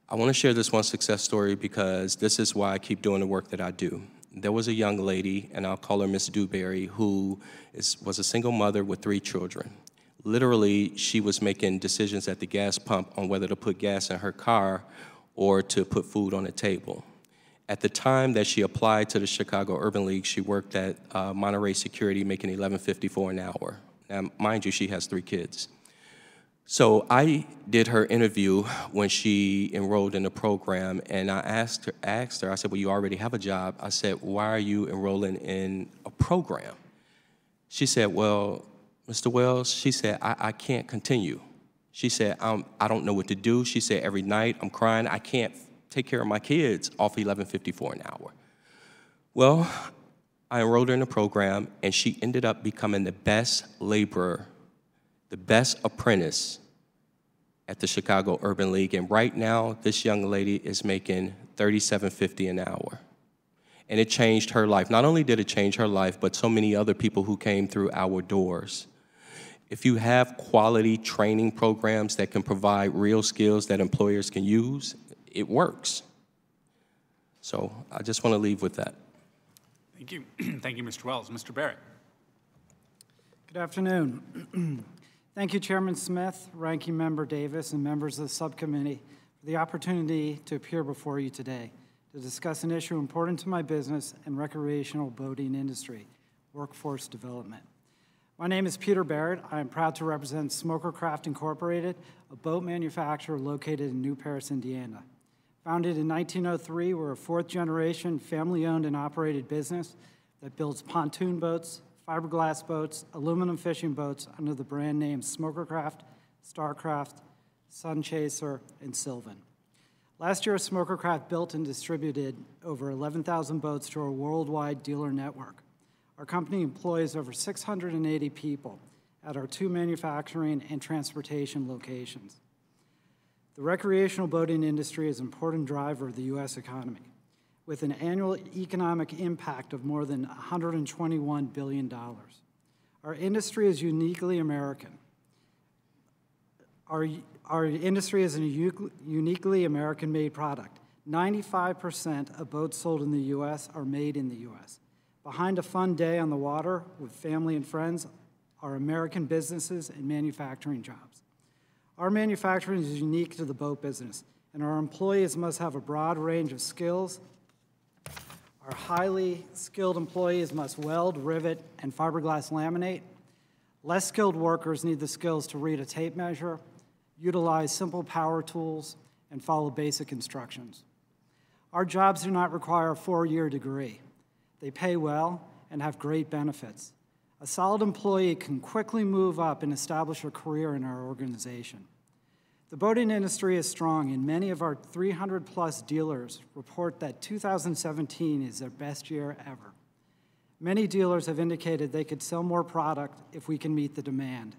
I want to share this one success story because this is why I keep doing the work that I do. There was a young lady, and I'll call her Miss Dewberry, who was a single mother with 3 children. Literally, she was making decisions at the gas pump on whether to put gas in her car or to put food on the table. At the time that she applied to the Chicago Urban League, she worked at Monterey Security, making $11.54 an hour. Now, mind you, she has 3 kids. So I did her interview when she enrolled in the program, and I asked her, I said, well, you already have a job. I said, why are you enrolling in a program? She said, well, Mr. Wells, she said, I can't continue. She said, I don't know what to do. She said, every night I'm crying. I can't take care of my kids off $11.54 an hour. Well, I enrolled her in the program, and she ended up becoming the best laborer, the best apprentice at the Chicago Urban League. And right now, this young lady is making $37.50 an hour. And it changed her life. Not only did it change her life, but so many other people who came through our doors. If you have quality training programs that can provide real skills that employers can use, it works. So I just want to leave with that. Thank you. Thank you, Mr. Wells. Mr. Barrett. Good afternoon. Thank you, Chairman Smith, Ranking Member Davis, and members of the subcommittee for the opportunity to appear before you today to discuss an issue important to my business and recreational boating industry, workforce development. My name is Peter Barrett. I am proud to represent Smoker Craft Incorporated, a boat manufacturer located in New Paris, Indiana. Founded in 1903, we're a 4th-generation, family-owned and operated business that builds pontoon boats, fiberglass boats, aluminum fishing boats under the brand names Smokercraft, Starcraft, Sunchaser, and Sylvan. Last year, Smokercraft built and distributed over 11,000 boats to our worldwide dealer network. Our company employs over 680 people at our 2 manufacturing and transportation locations. The recreational boating industry is an important driver of the U.S. economy. with an annual economic impact of more than $121 billion. Our industry is uniquely American. Our industry is a uniquely American-made product. 95% of boats sold in the U.S. are made in the U.S. Behind a fun day on the water with family and friends are American businesses and manufacturing jobs. Our manufacturing is unique to the boat business, and our employees must have a broad range of skills. Our highly skilled employees must weld, rivet, and fiberglass laminate. Less skilled workers need the skills to read a tape measure, utilize simple power tools, and follow basic instructions. Our jobs do not require a 4-year degree. They pay well and have great benefits. A solid employee can quickly move up and establish a career in our organization. The boating industry is strong, and many of our 300-plus dealers report that 2017 is their best year ever. Many dealers have indicated they could sell more product if we can meet the demand.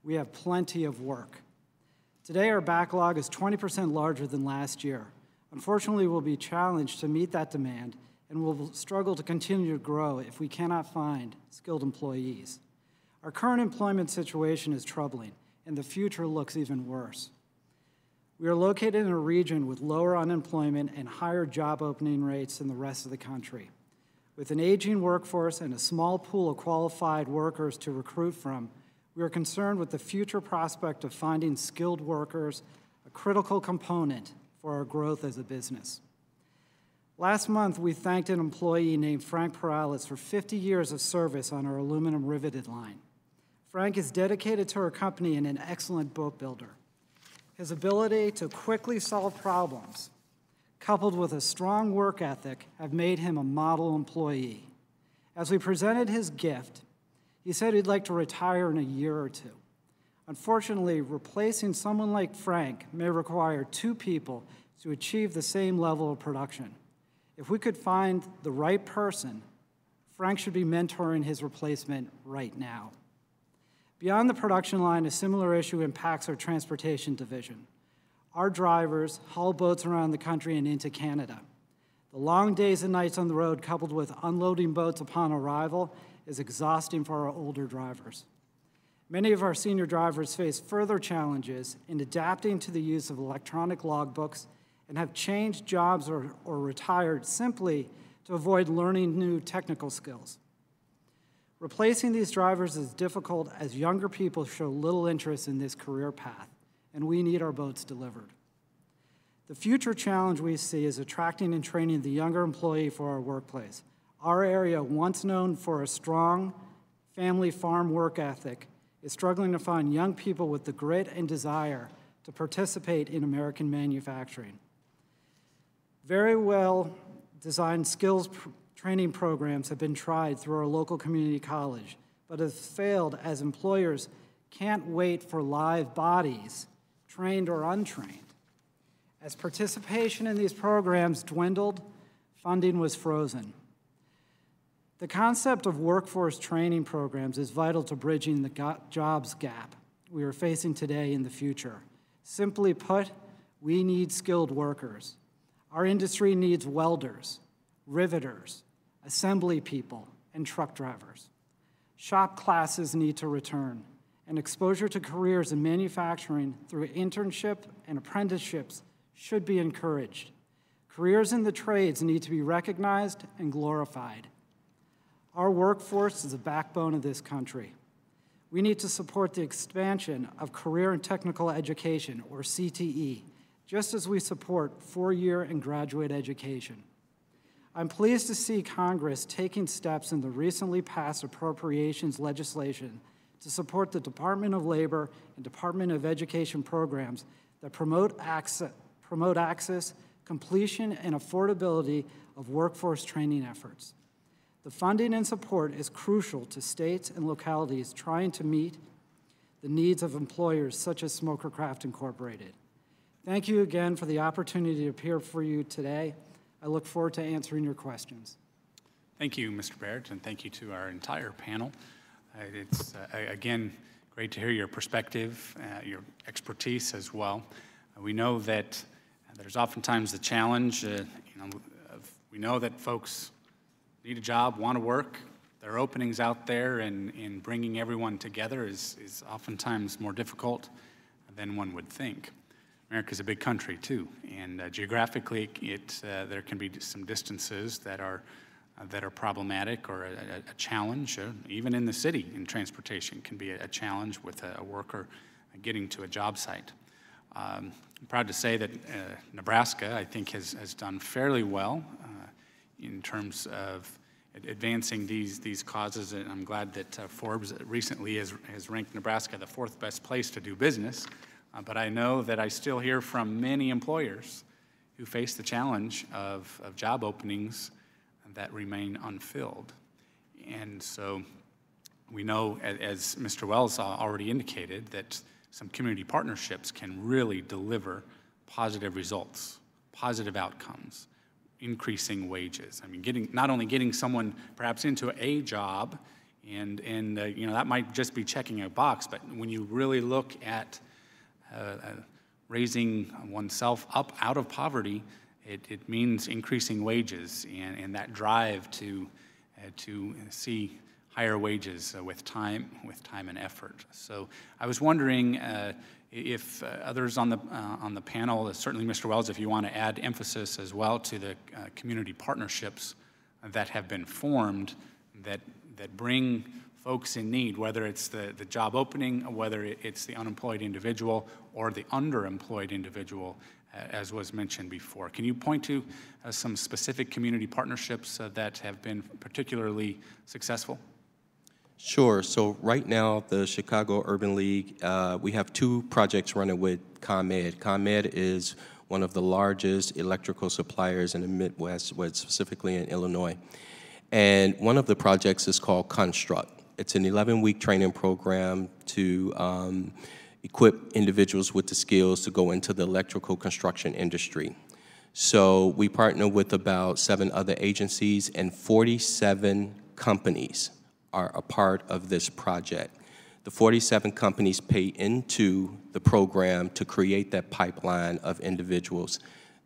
We have plenty of work. Today, our backlog is 20% larger than last year. Unfortunately, we'll be challenged to meet that demand, and will struggle to continue to grow if we cannot find skilled employees. Our current employment situation is troubling, and the future looks even worse. We are located in a region with lower unemployment and higher job opening rates than the rest of the country. With an aging workforce and a small pool of qualified workers to recruit from, we are concerned with the future prospect of finding skilled workers, a critical component for our growth as a business. Last month, we thanked an employee named Frank Perales for 50 years of service on our aluminum riveted line. Frank is dedicated to our company and an excellent boat builder. His ability to quickly solve problems, coupled with a strong work ethic, have made him a model employee. As we presented his gift, he said he'd like to retire in a year or two. Unfortunately, replacing someone like Frank may require 2 people to achieve the same level of production. If we could find the right person, Frank should be mentoring his replacement right now. Beyond the production line, a similar issue impacts our transportation division. Our drivers haul boats around the country and into Canada. The long days and nights on the road, coupled with unloading boats upon arrival, is exhausting for our older drivers. Many of our senior drivers face further challenges in adapting to the use of electronic logbooks and have changed jobs or retired simply to avoid learning new technical skills. Replacing these drivers is difficult as younger people show little interest in this career path, and we need our boats delivered. The future challenge we see is attracting and training the younger employee for our workplace. Our area, once known for a strong family farm work ethic, is struggling to find young people with the grit and desire to participate in American manufacturing. Very well-designed skills training programs have been tried through our local community college, but have failed as employers can't wait for live bodies, trained or untrained. As participation in these programs dwindled, funding was frozen. The concept of workforce training programs is vital to bridging the jobs gap we are facing today and the future. Simply put, we need skilled workers. Our industry needs welders, riveters, assembly people, and truck drivers. Shop classes need to return, and exposure to careers in manufacturing through internship and apprenticeships should be encouraged. Careers in the trades need to be recognized and glorified. Our workforce is the backbone of this country. We need to support the expansion of career and technical education, or CTE, just as we support 4-year and graduate education. I'm pleased to see Congress taking steps in the recently passed appropriations legislation to support the Department of Labor and Department of Education programs that promote access, completion, and affordability of workforce training efforts. The funding and support is crucial to states and localities trying to meet the needs of employers such as Smokercraft Incorporated. Thank you again for the opportunity to appear for you today. I look forward to answering your questions. Thank you, Mr. Barrett, and thank you to our entire panel. It's, again, great to hear your perspective, your expertise as well. We know that there's oftentimes the challenge of We know that folks need a job, want to work. There are openings out there, and bringing everyone together is oftentimes more difficult than one would think. America's a big country too, and geographically, there can be some distances that are problematic or a challenge. Even in the city, in transportation, can be a challenge with a worker getting to a job site. I'm proud to say that Nebraska, I think, has done fairly well in terms of advancing these causes, and I'm glad that Forbes recently has ranked Nebraska the 4th best place to do business. But I know that I still hear from many employers who face the challenge of job openings that remain unfilled. And so we know, as Mr. Wells already indicated, that some community partnerships can really deliver positive results, positive outcomes, increasing wages. I mean, not only getting someone perhaps into a job, and that might just be checking a box, but when you really look at raising oneself up out of poverty, it means increasing wages and that drive to see higher wages with time and effort. So I was wondering if others on the panel, certainly Mr. Wells, if you want to add emphasis as well to the community partnerships that have been formed that bring folks in need, whether it's the job opening, whether it's the unemployed individual or the underemployed individual, as was mentioned before. Can you point to some specific community partnerships that have been particularly successful? Sure. So right now, the Chicago Urban League, we have 2 projects running with ComEd. ComEd is one of the largest electrical suppliers in the Midwest, specifically in Illinois. And one of the projects is called Construct. It's an 11-week training program to equip individuals with the skills to go into the electrical construction industry. So we partner with about 7 other agencies, and 47 companies are a part of this project. The 47 companies pay into the program to create that pipeline of individuals.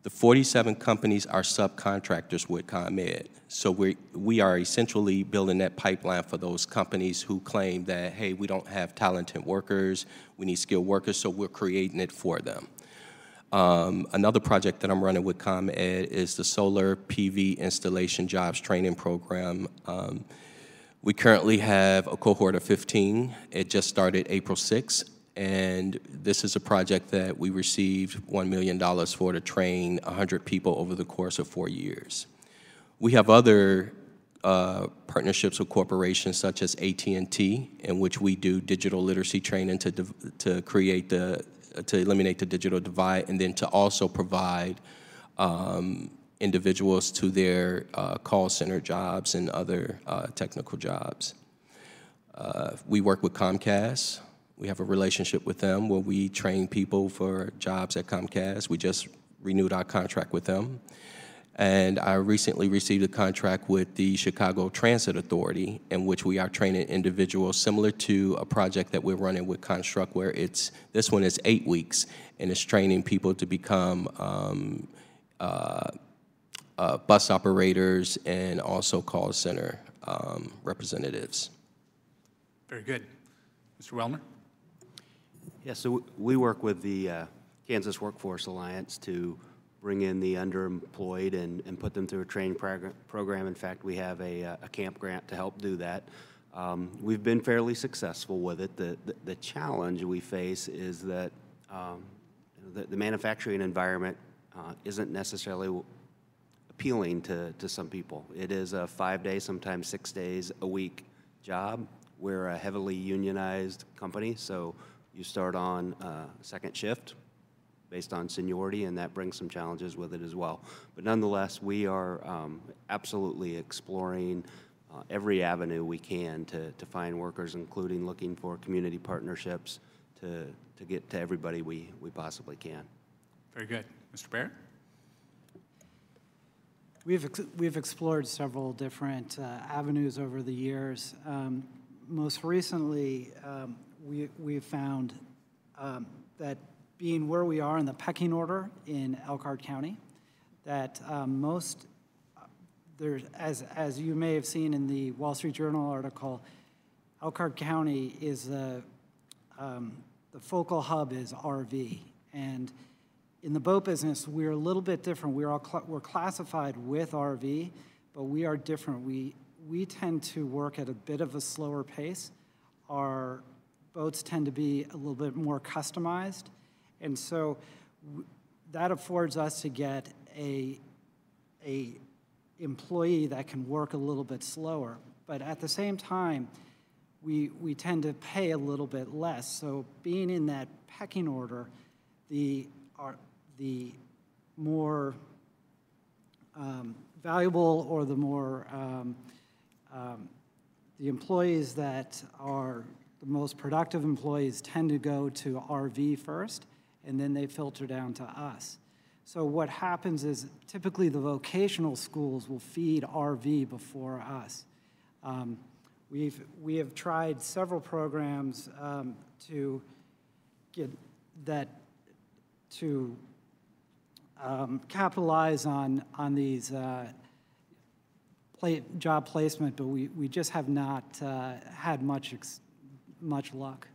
The 47 companies are subcontractors with ComEd. So we are essentially building that pipeline for those companies who claim that, hey, we don't have talented workers, we need skilled workers, so we're creating it for them. Another project that I'm running with ComEd is the Solar PV Installation Jobs Training Program. We currently have a cohort of 15. It just started April 6th. And this is a project that we received $1 million for to train 100 people over the course of 4 years. We have other partnerships with corporations such as AT&T, in which we do digital literacy training to eliminate the digital divide, and then to also provide individuals to their call center jobs and other technical jobs. We work with Comcast. We have a relationship with them where we train people for jobs at Comcast. We just renewed our contract with them. And I recently received a contract with the Chicago Transit Authority, in which we are training individuals similar to a project that we're running with Construct, where this one is 8 weeks, and it's training people to become bus operators and also call center representatives. Very good. Mr. Wellner? Yeah, so we work with the Kansas Workforce Alliance to bring in the underemployed and put them through a training program. In fact, we have a camp grant to help do that. We've been fairly successful with it. The challenge we face is that the manufacturing environment isn't necessarily appealing to some people. It is a 5-day, sometimes 6 days a week job. We're a heavily unionized company, so you start on second shift based on seniority, and that brings some challenges with it as well. But nonetheless, we are absolutely exploring every avenue we can to find workers, including looking for community partnerships to get to everybody we possibly can. Very good. Mr. Barrett? We've explored several different avenues over the years. Most recently, we've found that being where we are in the pecking order in Elkhart County, that most there's, as you may have seen in the Wall Street Journal article, Elkhart County is the focal hub is RV, and in the boat business we're a little bit different. We're classified with RV, but we are different. We tend to work at a bit of a slower pace. Our boats tend to be a little bit more customized, and so that affords us to get a employee that can work a little bit slower. But at the same time, we tend to pay a little bit less. So being in that pecking order, the more valuable or the more the employees that are the most productive employees tend to go to RV first, and then they filter down to us. So what happens is typically the vocational schools will feed RV before us. We have tried several programs to get that to capitalize on these job placement, but we just have not had much luck.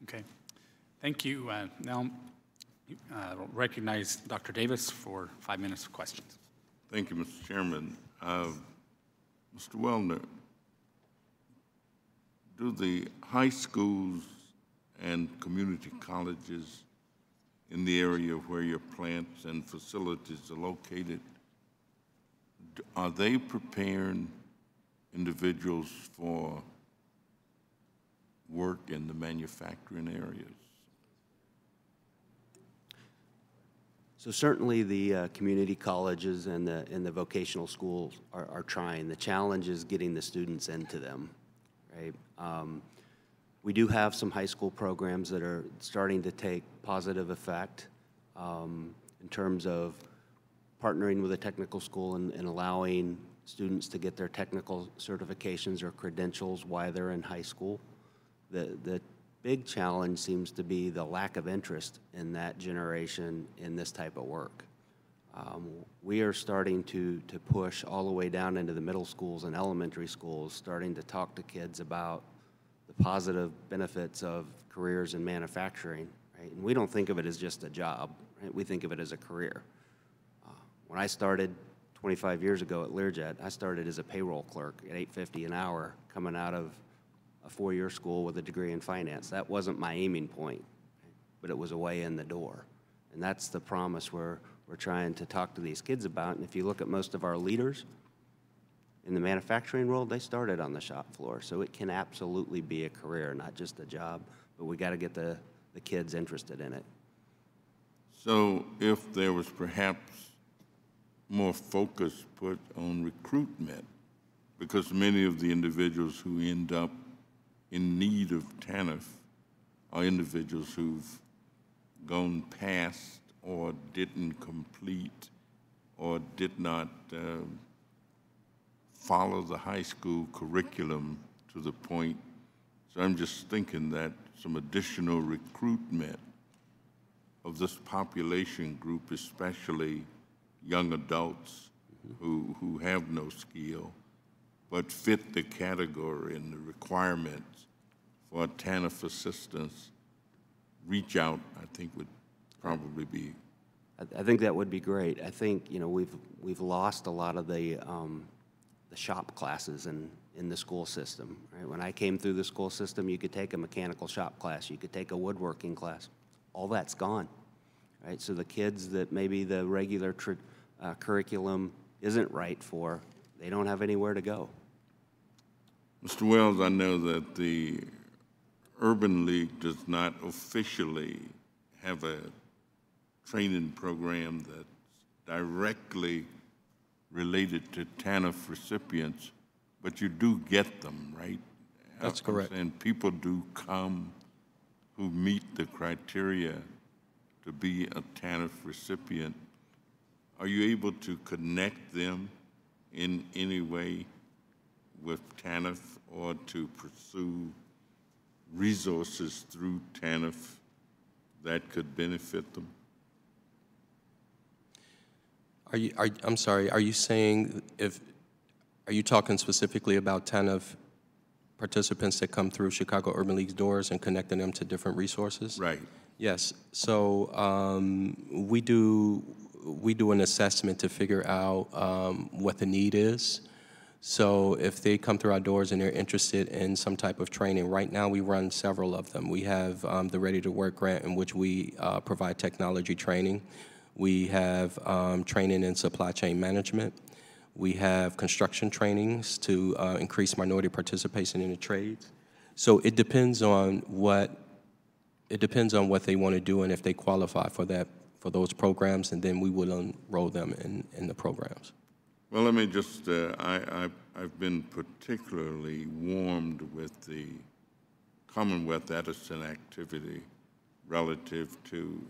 Okay, thank you. Now I'll recognize Dr. Davis for 5 minutes of questions. Thank you, Mr. Chairman. Mr. Wellner, do the high schools and community colleges in the area where your plants and facilities are located, are they preparing individuals for work in the manufacturing areas? So certainly the community colleges and the vocational schools are trying. The challenge is getting the students into them, right? We do have some high school programs that are starting to take positive effect in terms of partnering with a technical school and allowing students to get their technical certifications or credentials while they're in high school. The big challenge seems to be the lack of interest in that generation in this type of work. We are starting to push all the way down into the middle schools and elementary schools, starting to talk to kids about the positive benefits of careers in manufacturing, right? And we don't think of it as just a job, right? We think of it as a career. When I started 25 years ago at Learjet, I started as a payroll clerk at $8.50 an hour coming out of a four-year school with a degree in finance. That wasn't my aiming point, but it was a way in the door. And that's the promise we're trying to talk to these kids about. And if you look at most of our leaders in the manufacturing world, they started on the shop floor. So it can absolutely be a career, not just a job, but we got to get the kids interested in it. So if there was perhaps more focus put on recruitment, because many of the individuals who end up in need of TANF are individuals who've gone past or didn't complete or did not follow the high school curriculum to the point. So I'm just thinking that some additional recruitment of this population group, especially young adults who have no skill, but fit the category and the requirements for TANF assistance, reach out, I think would probably be. I think that would be great. I think, you know, we've lost a lot of the shop classes in the school system, right? When I came through the school system, you could take a mechanical shop class, you could take a woodworking class. All that's gone, right? So the kids that maybe the regular curriculum isn't right for, they don't have anywhere to go. Mr. Wells, I know that the Urban League does not officially have a training program that's directly related to TANF recipients, but you do get them, right? That's correct. And people do come who meet the criteria to be a TANF recipient. Are you able to connect them in any way with TANF or to pursue resources through TANF that could benefit them? I'm sorry, are you saying if Are you talking specifically about TANF participants that come through Chicago Urban League's doors and connecting them to different resources? Right. Yes. So we do an assessment to figure out what the need is. So if they come through our doors and they're interested in some type of training, right now we run several of them. We have the Ready to Work grant, in which we provide technology training. We have training in supply chain management. We have construction trainings to increase minority participation in the trades. So it depends on what they want to do and if they qualify for those programs, and then we will enroll them in the programs. Well, let me just, I've been particularly warmed with the Commonwealth Edison activity relative to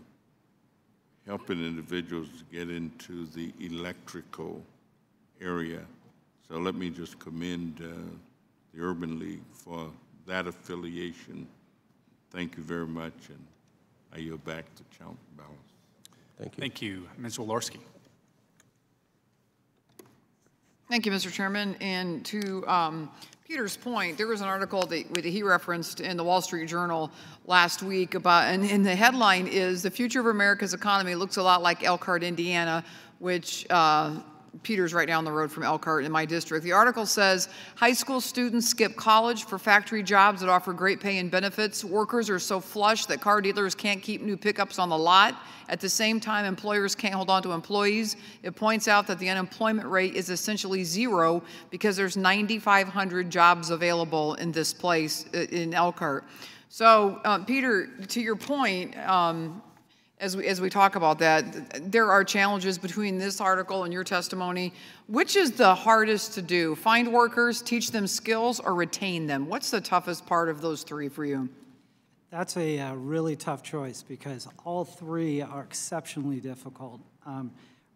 helping individuals get into the electrical area. So let me just commend the Urban League for that affiliation. Thank you very much, and I yield back to Chairman Ballas. Thank you. Thank you. Ms. Walorski. Thank you, Mr. Chairman. And to Peter's point, there was an article that he referenced in the Wall Street Journal last week about, and the headline is, "The future of America's economy looks a lot like Elkhart, Indiana," which Peter's right down the road from Elkhart in my district. The article says, high school students skip college for factory jobs that offer great pay and benefits. Workers are so flush that car dealers can't keep new pickups on the lot. At the same time, employers can't hold on to employees. It points out that the unemployment rate is essentially zero because there's 9,500 jobs available in this place in Elkhart. So, Peter, to your point, as we talk about that, there are challenges between this article and your testimony. Which is the hardest to do? Find workers, teach them skills, or retain them? What's the toughest part of those three for you? That's a really tough choice because all three are exceptionally difficult.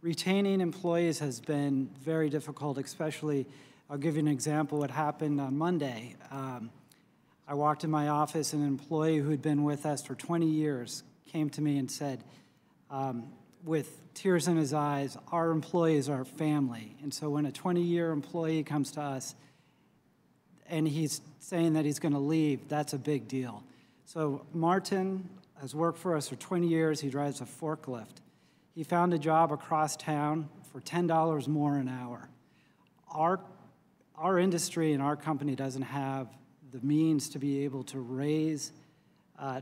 Retaining employees has been very difficult, especially, I'll give you an example what happened on Monday. I walked in my office, an employee who had been with us for 20 years came to me and said, with tears in his eyes, our employees are family. And so when a 20-year employee comes to us and he's saying that he's going to leave, that's a big deal. So Martin has worked for us for 20 years. He drives a forklift. He found a job across town for $10 more an hour. Our industry and our company doesn't have the means to be able to raise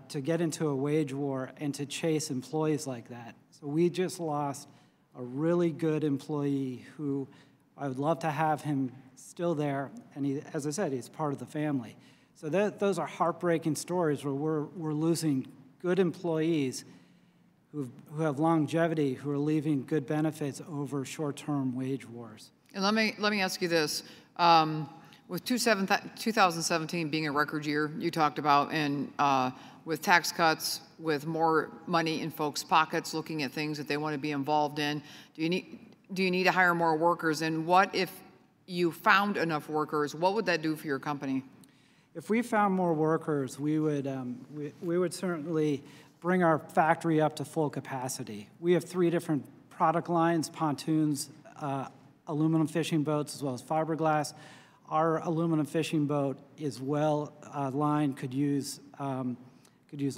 to get into a wage war and to chase employees like that. So we just lost a really good employee who I would love to have him still there, and he, as I said, he's part of the family. So those are heartbreaking stories where we're losing good employees who have longevity, who are leaving good benefits over short-term wage wars. And let me ask you this. With 2017 being a record year, you talked about, and with tax cuts, with more money in folks' pockets, looking at things that they want to be involved in, do you need to hire more workers? And what if you found enough workers? What would that do for your company? If we found more workers, we would certainly bring our factory up to full capacity. We have 3 different product lines: pontoons, aluminum fishing boats, as well as fiberglass. Our aluminum fishing boat is well lined, could use a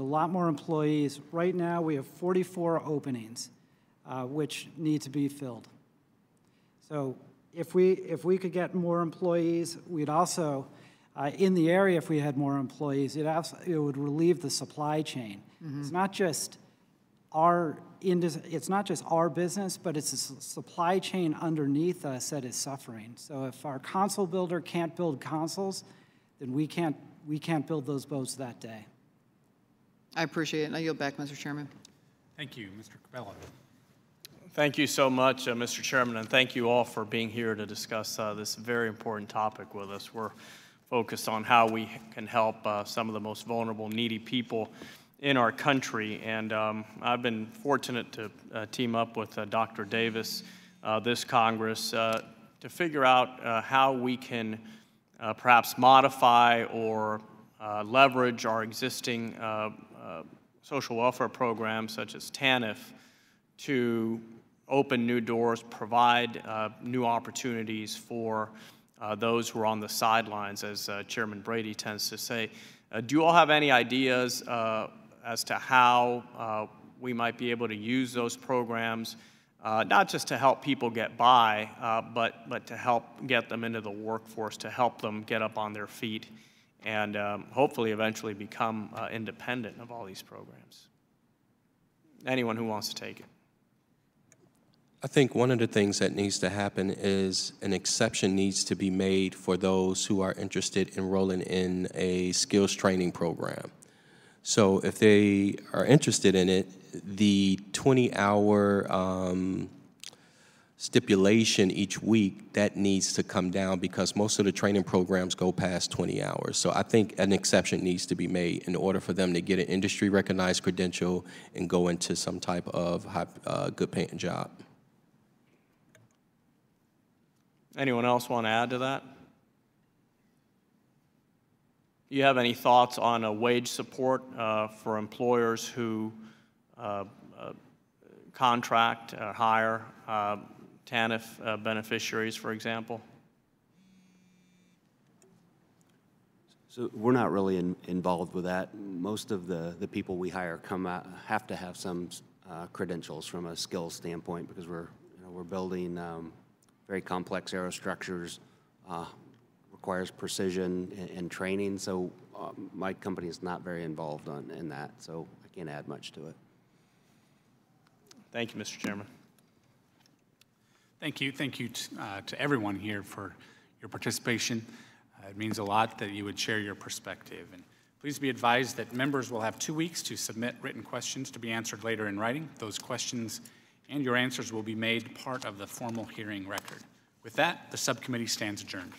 lot more employees. Right now, we have 44 openings, which need to be filled. So if we could get more employees, we'd also, in the area, if we had more employees, it would relieve the supply chain. Mm-hmm. It's not just our business, but it's a supply chain underneath us that is suffering. So if our console builder can't build consoles, then we can't build those boats that day. I appreciate it, and I yield back, Mr. Chairman. Thank you, Mr. Cabello. Thank you so much, Mr. Chairman, and thank you all for being here to discuss this very important topic with us. We're focused on how we can help some of the most vulnerable, needy people in our country, and I've been fortunate to team up with Dr. Davis this Congress to figure out how we can perhaps modify or leverage our existing social welfare programs such as TANF to open new doors, provide new opportunities for those who are on the sidelines, as Chairman Brady tends to say. Do you all have any ideas as to how we might be able to use those programs, not just to help people get by, but to help get them into the workforce, to help them get up on their feet, and hopefully eventually become independent of all these programs? Anyone who wants to take it. I think one of the things that needs to happen is an exception needs to be made for those who are interested in enrolling in a skills training program. So if they are interested in it, the 20-hour stipulation each week, that needs to come down because most of the training programs go past 20 hours. So I think an exception needs to be made in order for them to get an industry-recognized credential and go into some type of good-paying job. Anyone else want to add to that? Do you have any thoughts on a wage support for employers who contract, hire TANF beneficiaries, for example? So we're not really involved with that. Most of the people we hire have to have some credentials from a skills standpoint because we're building very complex aerostructures, requires precision and training. So my company is not very involved in that. So I can't add much to it. Thank you, Mr. Chairman. Thank you. Thank you to everyone here for your participation. It means a lot that you would share your perspective. And please be advised that members will have 2 weeks to submit written questions to be answered later in writing. Those questions and your answers will be made part of the formal hearing record. With that, the subcommittee stands adjourned.